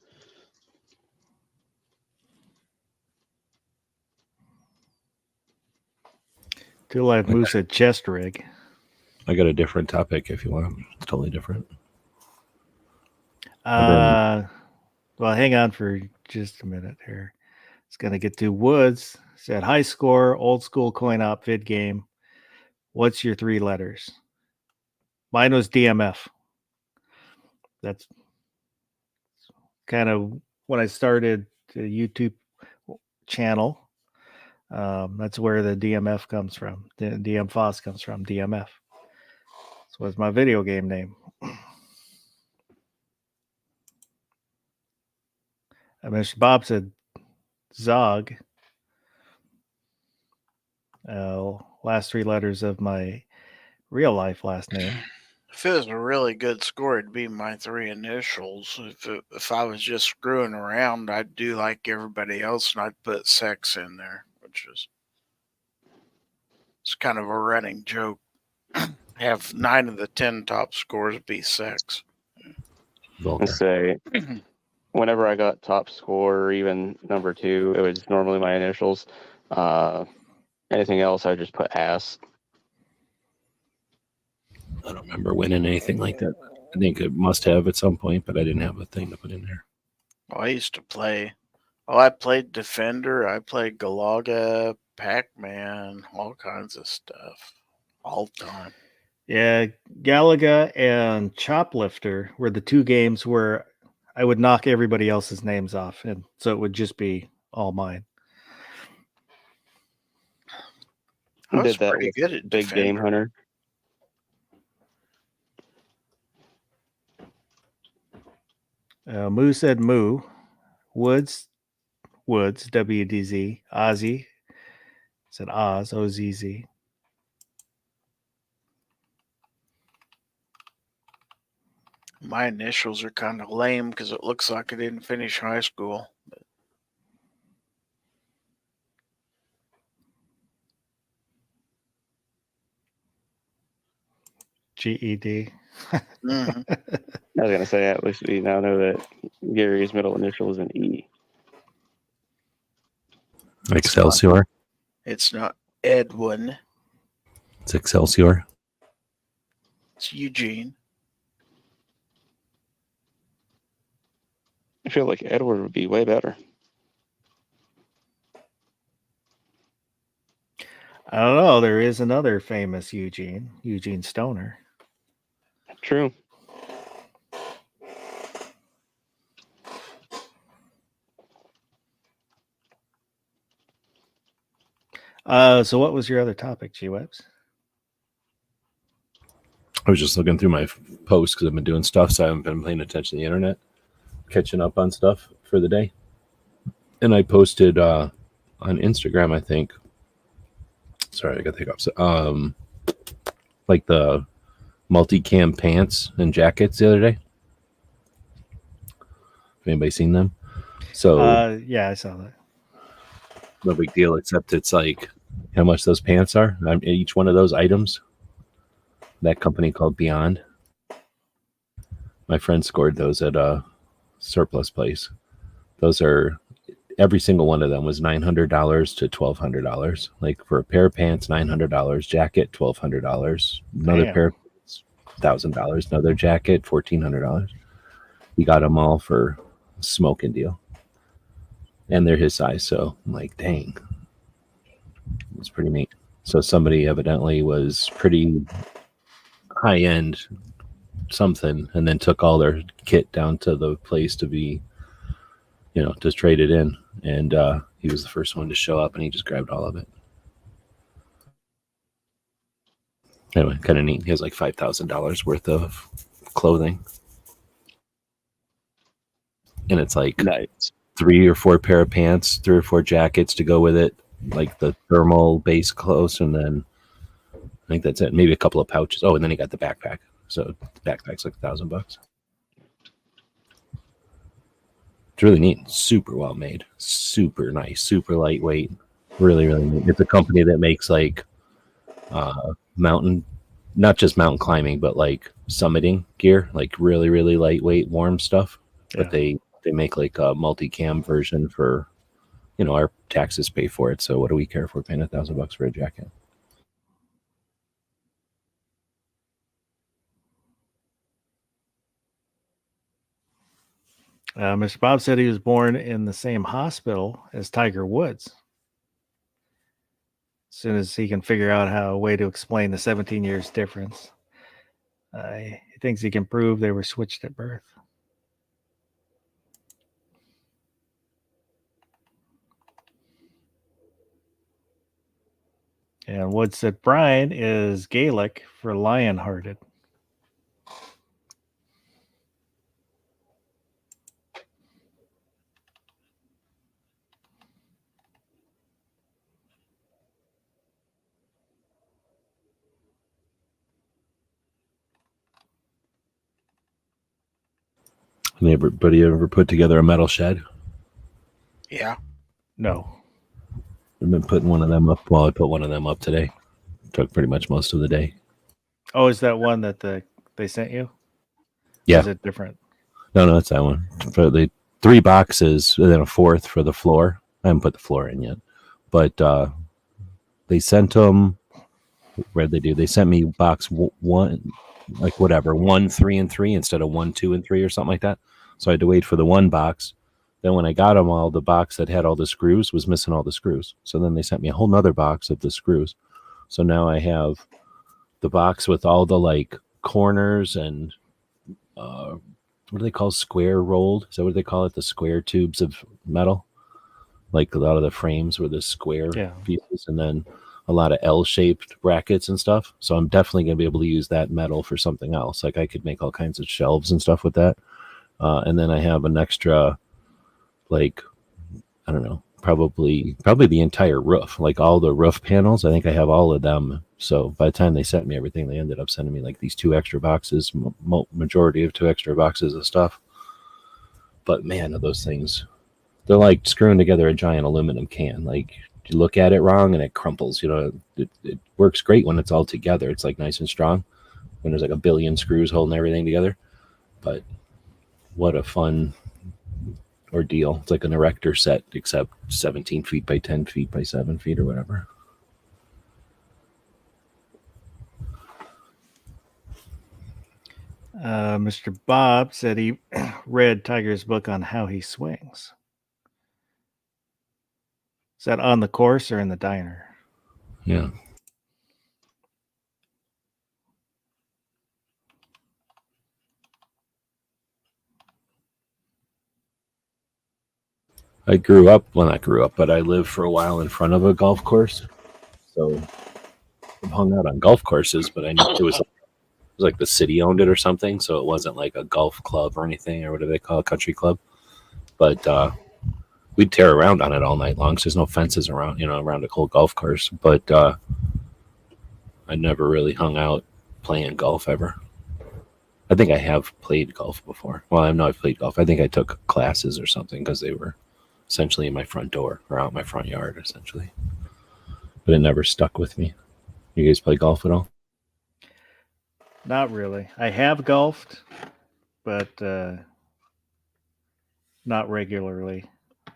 Too like Moose said chest rig. I got a different topic if you want. It's totally different. Well, hang on for just a minute here. It's going to get to Woods. Said high score, old school coin op vid game. What's your 3 letters? Mine was DMF. That's kind of when I started the YouTube channel. That's where the DMF comes from. The DM Foss comes from. DMF. This was my video game name. Mr. Bob said Zog. Last 3 letters of my real life last name. If it was a really good score, it'd be my 3 initials. If I was just screwing around, I'd do like everybody else and I'd put sex in there, which is it's kind of a running joke. Have 9 of the 10 top scores be sex. Vulgar. Let's say whenever I got top score or even number 2, it was normally my initials. Anything else, I would just put ass. I don't remember winning anything like that. I think it must have at some point, but I didn't have a thing to put in there. Well, I used to play. I played Defender. I played Galaga, Pac-Man, all kinds of stuff, all the time. Yeah, Galaga and Choplifter were the 2 games where I would knock everybody else's names off, and so it would just be all mine. I was Did that pretty with good at Big Defender. Game Hunter. Moo said Moo. Woods, WDZ. Ozzy said Oz, OZZ. My initials are kind of lame because it looks like I didn't finish high school. GED. Mhm. I was gonna say, at least we now know that Gary's middle initial is an E. Excelsior. It's not Edwin. It's Excelsior. It's Eugene. I feel like Edward would be way better. I don't know. There is another famous Eugene Stoner. True. So what was your other topic, G-Webs? I was just looking through my posts because I've been doing stuff, so I haven't been paying attention to the internet, catching up on stuff for the day. And I posted on Instagram, I think. Sorry, I got the hiccups. like the multicam pants and jackets the other day. Have anybody seen them? So Yeah, I saw that. no big deal, except it's like how much those pants are. Each one of those items. That company called Beyond. My friend scored those at a surplus place. Those are every single one of them was $900 to $1,200. Like for a pair of pants, $900. Jacket, $1,200. Another Damn. pair of pants, $1,000. Another jacket, $1,400. He got them all for a smoking deal, and they're his size. So I'm like, dang, it's pretty neat. So somebody evidently was pretty high end something, and then took all their kit down to the place to be, just trade it in. And he was the first one to show up, and he just grabbed all of it. Anyway, kind of neat. He has like $5,000 worth of clothing, and it's like Nice. 3 or 4 pair of pants, 3 or 4 jackets to go with it, like the thermal base clothes, and then I think that's it. Maybe a couple of pouches. Oh, and then he got the backpack. So the backpack's like $1,000. It's really neat. Super well made. Super nice. Super lightweight. Really, really neat. It's a company that makes like mountain, not just mountain climbing, but like summiting gear, like really, really lightweight, warm stuff. Yeah. But they make like a multicam version for, our taxes pay for it. So what do we care if we're paying $1,000 for a jacket? Mr. Bob said he was born in the same hospital as Tiger Woods. As soon as he can figure out a way to explain the 17 years difference, he thinks he can prove they were switched at birth. And Woods said Brian is Gaelic for lion-hearted. Anybody ever put together a metal shed? Yeah. No. I've been putting one of them up. Well, I put one of them up today. Took pretty much most of the day. Oh, is that one that they sent you? Yeah. Or is it different? No, it's that one. For the 3 boxes and then a 4th for the floor. I haven't put the floor in yet. But they sent them. Where did they do? They sent me box 1, like whatever, 1, 3, and 3 instead of 1, 2, and 3 or something like that. So I had to wait for the one box. Then when I got them all, the box that had all the screws was missing all the screws. So then they sent me a whole nother box of the screws. So now I have the box with all the like corners and what do they call square rolled? Is that what they call it? The square tubes of metal? Like a lot of the frames were the square pieces, and then a lot of L-shaped brackets and stuff. So I'm definitely going to be able to use that metal for something else. Like I could make all kinds of shelves and stuff with that. And then I have an extra, like, I don't know, probably the entire roof, like all the roof panels. I think I have all of them. So by the time they sent me everything, they ended up sending me like these 2 extra boxes, majority of 2 extra boxes of stuff. But man, of those things, they're like screwing together a giant aluminum can. Like you look at it wrong and it crumples. It works great when it's all together. It's like nice and strong when there's like a billion screws holding everything together. But what a fun ordeal. It's like an erector set, except 17 feet by 10 feet by 7 feet or whatever. Mr. Bob said he read Tiger's book on how he swings. Is that on the course or in the diner? Yeah. Not grew up, but I lived for a while in front of a golf course. So I've hung out on golf courses, but I knew it was like the city owned it or something. So it wasn't like a golf club or anything, or what do they call a country club? But we'd tear around on it all night long. So there's no fences around, around a whole golf course. But I never really hung out playing golf ever. I think I have played golf before. Well, I know I've played golf. I think I took classes or something because they were essentially in my front door or out my front yard, essentially. But it never stuck with me. You guys play golf at all? Not really. I have golfed, but not regularly.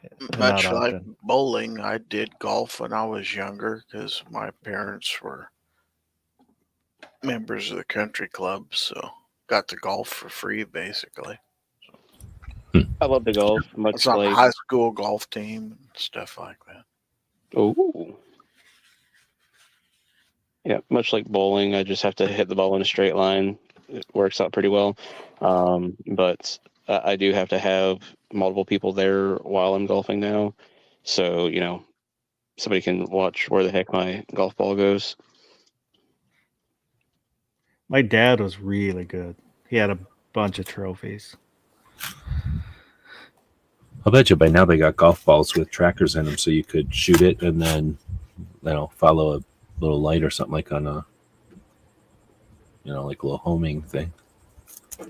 and Much not like often. bowling, I did golf when I was younger because my parents were members of the country club, so got to golf for free basically. I love to golf, I much was on the like high school golf team and stuff like that. oh, yeah, much like bowling. I just have to hit the ball in a straight line. It works out pretty well, but I do have to have multiple people there while I'm golfing now, so somebody can watch where the heck my golf ball goes. My dad was really good. He had a bunch of trophies. I'll bet you by now they got golf balls with trackers in them, so you could shoot it and then, follow a little light or something like on a, like a little homing thing.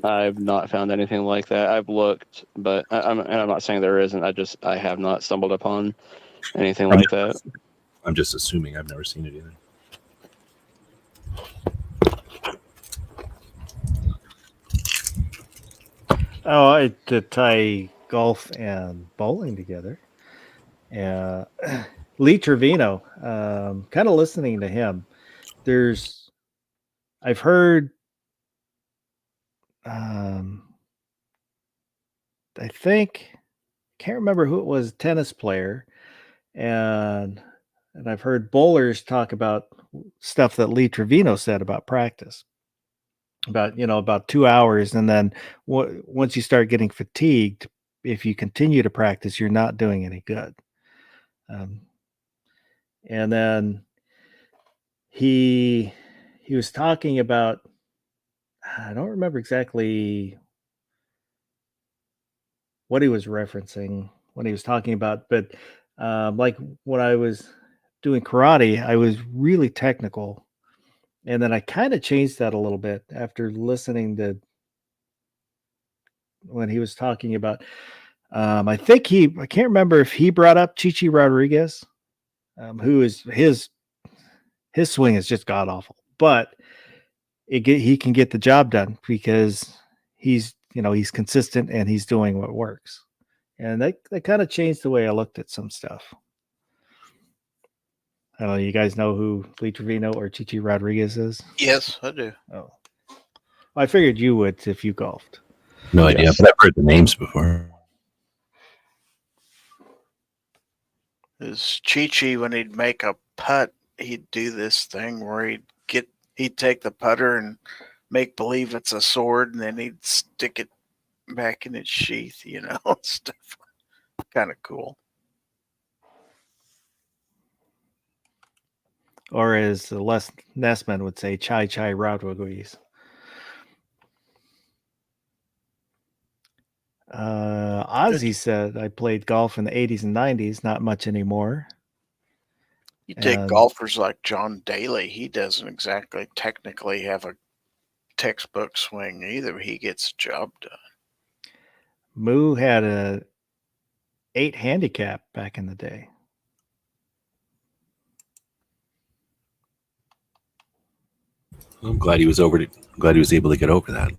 I've not found anything like that. I've looked, but I'm not saying there isn't. I have not stumbled upon anything like that. I'm just assuming. I've never seen it either. Oh, I to tie golf and bowling together. Yeah, Lee Trevino. Kind of listening to him. I've heard. I can't remember who it was. Tennis player, and I've heard bowlers talk about stuff that Lee Trevino said about practice. About 2 hours, and then once you start getting fatigued, if you continue to practice, you're not doing any good. And then he was talking about, I don't remember exactly what he was referencing when he was talking about, but like when I was doing karate, I was really technical. And then I kind of changed that a little bit after listening to when he was talking about. I can't remember if he brought up Chichi Rodriguez, who is his swing is just god awful, but he can get the job done because he's consistent and he's doing what works, and that kind of changed the way I looked at some stuff. I don't know. You guys know who Lee Trevino or Chichi Rodriguez is? Yes, I do. Oh, I figured you would if you golfed. No idea, Yes. but I've heard the names before. Is Chi-Chi, when he'd make a putt, he'd do this thing where he'd take the putter and make believe it's a sword, and then he'd stick it back in its sheath, stuff. Kind of cool. Or as Les Nessman would say, Chai Chai Rodriguez. Ozzy said, I played golf in the 80s and 90s, not much anymore. You take And- golfers like John Daly, he doesn't exactly technically have a textbook swing either. He gets the job done. Moo had a 8 handicap back in the day. I'm glad he was glad he was able to get over that.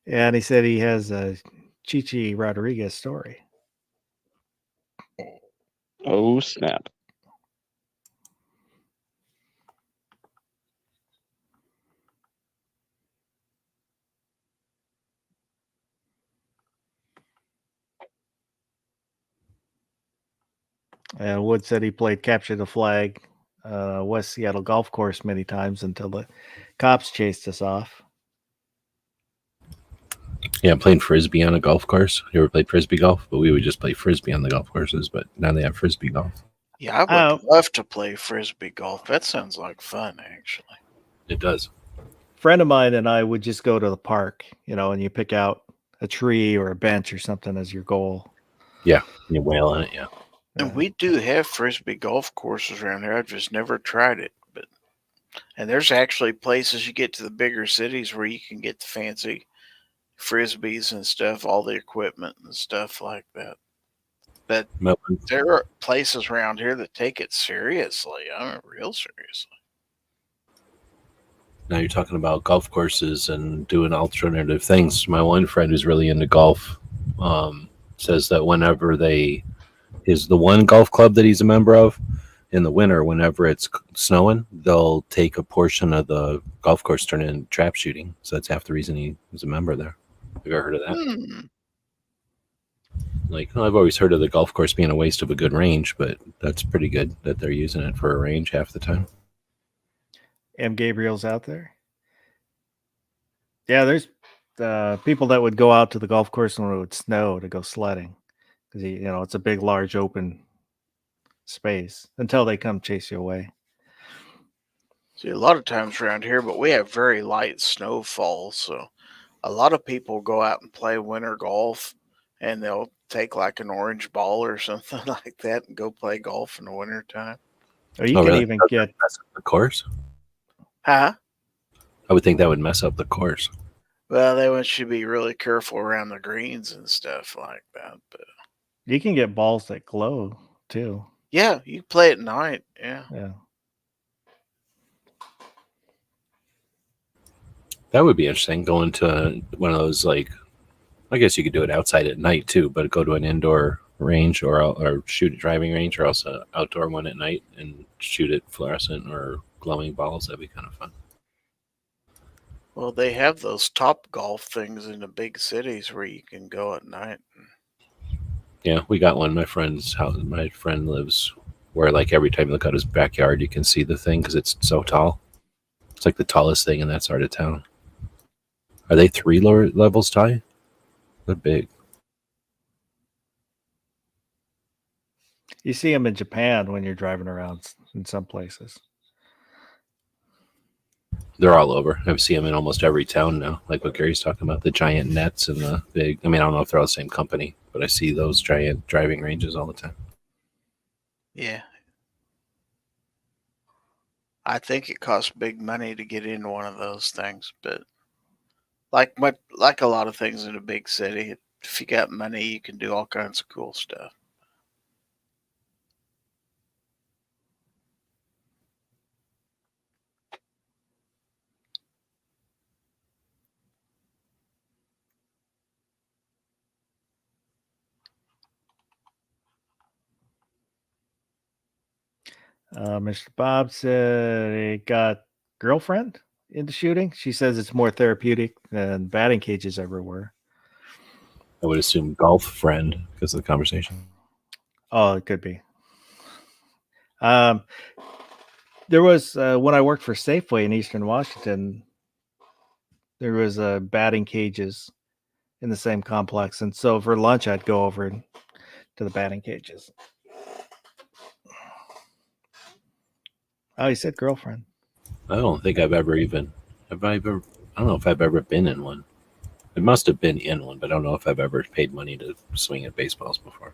And he said he has a Chichi Rodriguez story. Oh snap! And Wood said he played Capture the Flag, West Seattle golf course many times until the cops chased us off. Yeah, I'm playing frisbee on a golf course. You ever played frisbee golf? But we would just play frisbee on the golf courses. But now they have frisbee golf. Yeah, I would love to play frisbee golf. That sounds like fun, actually. It does. Friend of mine and I would just go to the park, and you pick out a tree or a bench or something as your goal. Yeah, you wail on it. Yeah. And we do have frisbee golf courses around here. I've just never tried it, but And there's actually places you get to the bigger cities where you can get the fancy frisbees and stuff, all the equipment and stuff like that. But Melbourne. there are places around here that take it seriously. I mean, real seriously. Now you're talking about golf courses and doing alternative things. My one friend who's really into golf says that whenever the one golf club that he's a member of, in the winter, whenever it's snowing, they'll take a portion of the golf course, turn it into trap shooting. So that's half the reason he was a member there. Have you ever heard of that? Like, I've always heard of the golf course being a waste of a good range, but that's pretty good that they're using it for a range half the time. M. Gabriel's out there. Yeah, there's people that would go out to the golf course when it would snow to go sledding because it's a big, large, open space until they come chase you away. See, a lot of times around here, but we have very light snowfall, so a lot of people go out and play winter golf, and they'll take like an orange ball or something like that and go play golf in the wintertime. Or you can really? even Does get that mess up the course. Huh? I would think that would mess up the course. Well, they want you to be really careful around the greens and stuff like that. But you can get balls that glow too. yeah, you play at night. Yeah. Yeah. That would be interesting. Going to one of those, like, I guess you could do it outside at night too, but go to an indoor range or shoot a driving range, or else an outdoor one at night and shoot at fluorescent or glowing balls. That'd be kind of fun. Well, they have those Top Golf things in the big cities where you can go at night. Yeah, we got one. My friend's house. My friend lives where, like, every time you look out his backyard, you can see the thing because it's so tall. It's like the tallest thing in that side of town. Are they 3 lower levels high? They're big. You see them in Japan when you're driving around in some places. They're all over. I see them in almost every town now. Like what Gary's talking about, the giant nets and the big. I mean, I don't know if they're all the same company, but I see those giant driving ranges all the time. Yeah. I think it costs big money to get into one of those things, but like a lot of things in a big city, if you got money, you can do all kinds of cool stuff. Mr. Bob said he got girlfriend into shooting. She says it's more therapeutic than batting cages ever were. I would assume golf friend because of the conversation. Oh, it could be. There was when I worked for Safeway in Eastern Washington, there was batting cages in the same complex, and so for lunch I'd go over to the batting cages. Oh, he said girlfriend. I don't think I've ever even. I don't know if I've ever been in one. It must have been in one, but I don't know if I've ever paid money to swing at baseballs before.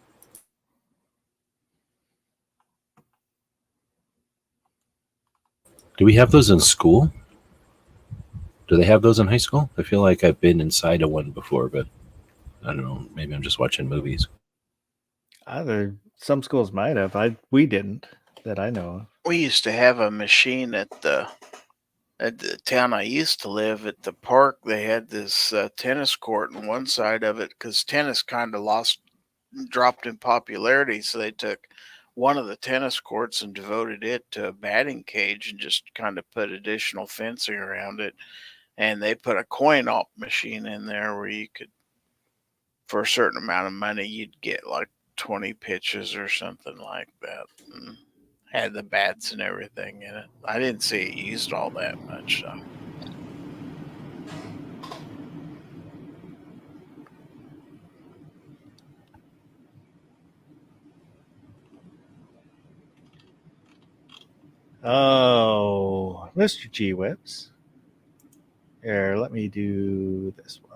Do we have those in school? Do they have those in high school? I feel like I've been inside of one before, but I don't know. Maybe I'm just watching movies. Some schools might have. We didn't, that I know of. We used to have a machine at the town I used to live at the park. They had this tennis court on one side of it because tennis kind of dropped in popularity. So they took one of the tennis courts and devoted it to a batting cage and just kind of put additional fencing around it. And they put a coin op machine in there where you could, for a certain amount of money, you'd get like 20 pitches or something like that. And had the bats and everything in it. I didn't see it used all that much, so. Oh, Mr. G Whips. Here, let me do this one.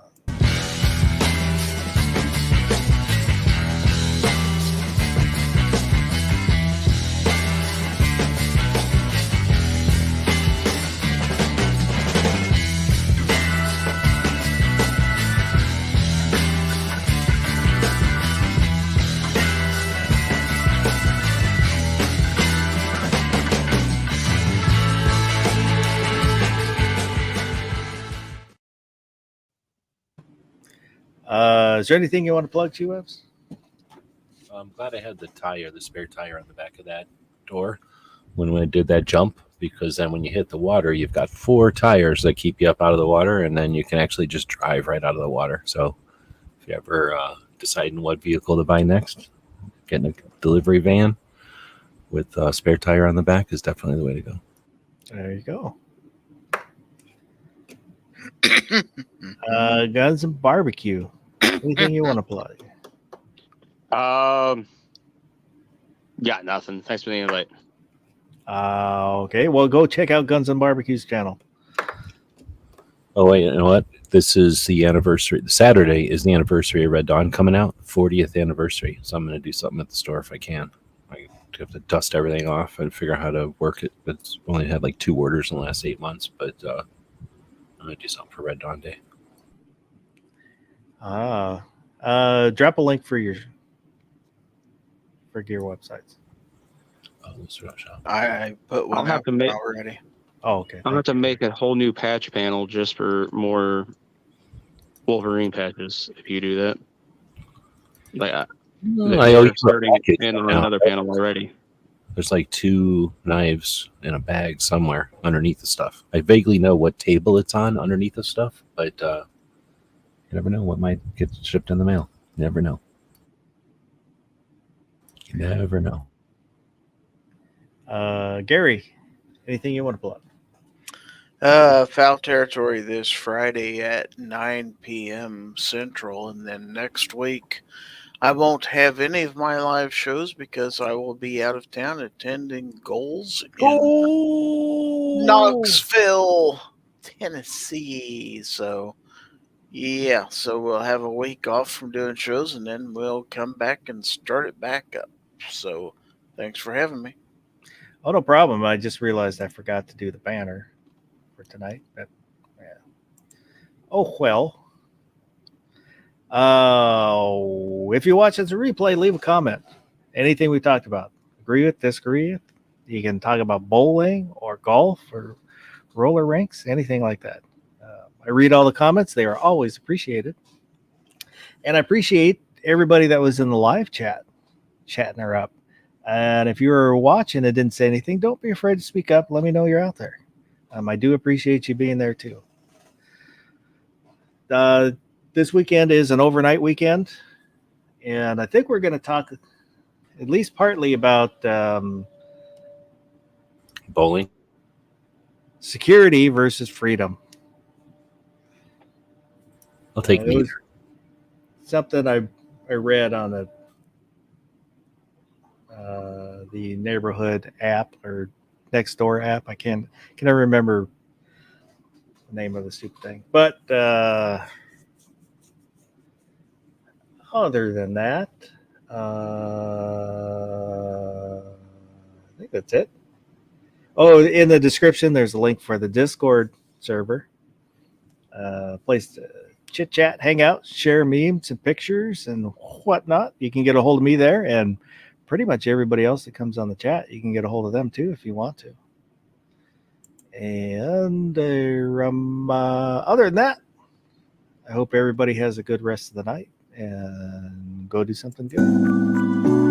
Is there anything you want to plug, G-Webs? I'm glad I had the spare tire on the back of that door when I did that jump, because then when you hit the water, you've got 4 tires that keep you up out of the water, and then you can actually just drive right out of the water. So if you ever deciding what vehicle to buy next, getting a delivery van with a spare tire on the back is definitely the way to go. There you go. Guns and barbecue. Anything you want to plug? Yeah, nothing. Thanks for the invite. Okay, well, go check out Guns and Barbecue's channel. Oh wait, you know what? This is the anniversary. Saturday is the anniversary of Red Dawn coming out, 40th anniversary. So I'm going to do something at the store if I can. I have to dust everything off and figure out how to work it. It's only had like 2 orders in the last 8 months, but I'm going to do something for Red Dawn Day. Drop a link for gear websites. Oh, let's throw a shot. I put one I'll have up to make- already. Oh, okay. I'll have to make a whole new patch panel just for more Wolverine patches if you do that. Like, I they're always starting package in on now. another panel already. There's like 2 knives in a bag somewhere underneath the stuff. I vaguely know what table it's on underneath the stuff, but you never know what might get shipped in the mail. You never know. You never know. Gary, anything you want to plug? Foul Territory this Friday at 9 p.m. Central, and then next week I won't have any of my live shows because I will be out of town attending Goals in Knoxville, Tennessee. So yeah, so we'll have a week off from doing shows, and then we'll come back and start it back up. So thanks for having me. Oh, no problem. I just realized I forgot to do the banner for tonight. But, yeah. Oh, well. If you watch as a replay, leave a comment. Anything we talked about. Agree with, disagree with. You can talk about bowling or golf or roller rinks, anything like that. I read all the comments. They are always appreciated. And I appreciate everybody that was in the live chat, chatting her up. And if you were watching and didn't say anything, don't be afraid to speak up. Let me know you're out there. I do appreciate you being there too. This weekend is an overnight weekend. And I think we're going to talk at least partly about Bowling. security versus freedom. I'll take It was neither. something I read on the neighborhood app or Nextdoor app. I can never remember the name of the stupid thing. But other than that, I think that's it. Oh, in the description, there's a link for the Discord server. Place to chit chat, hang out, share memes and pictures and whatnot. You can get a hold of me there, and pretty much everybody else that comes on the chat, you can get a hold of them too if you want to. And other than that, I hope everybody has a good rest of the night and go do something good.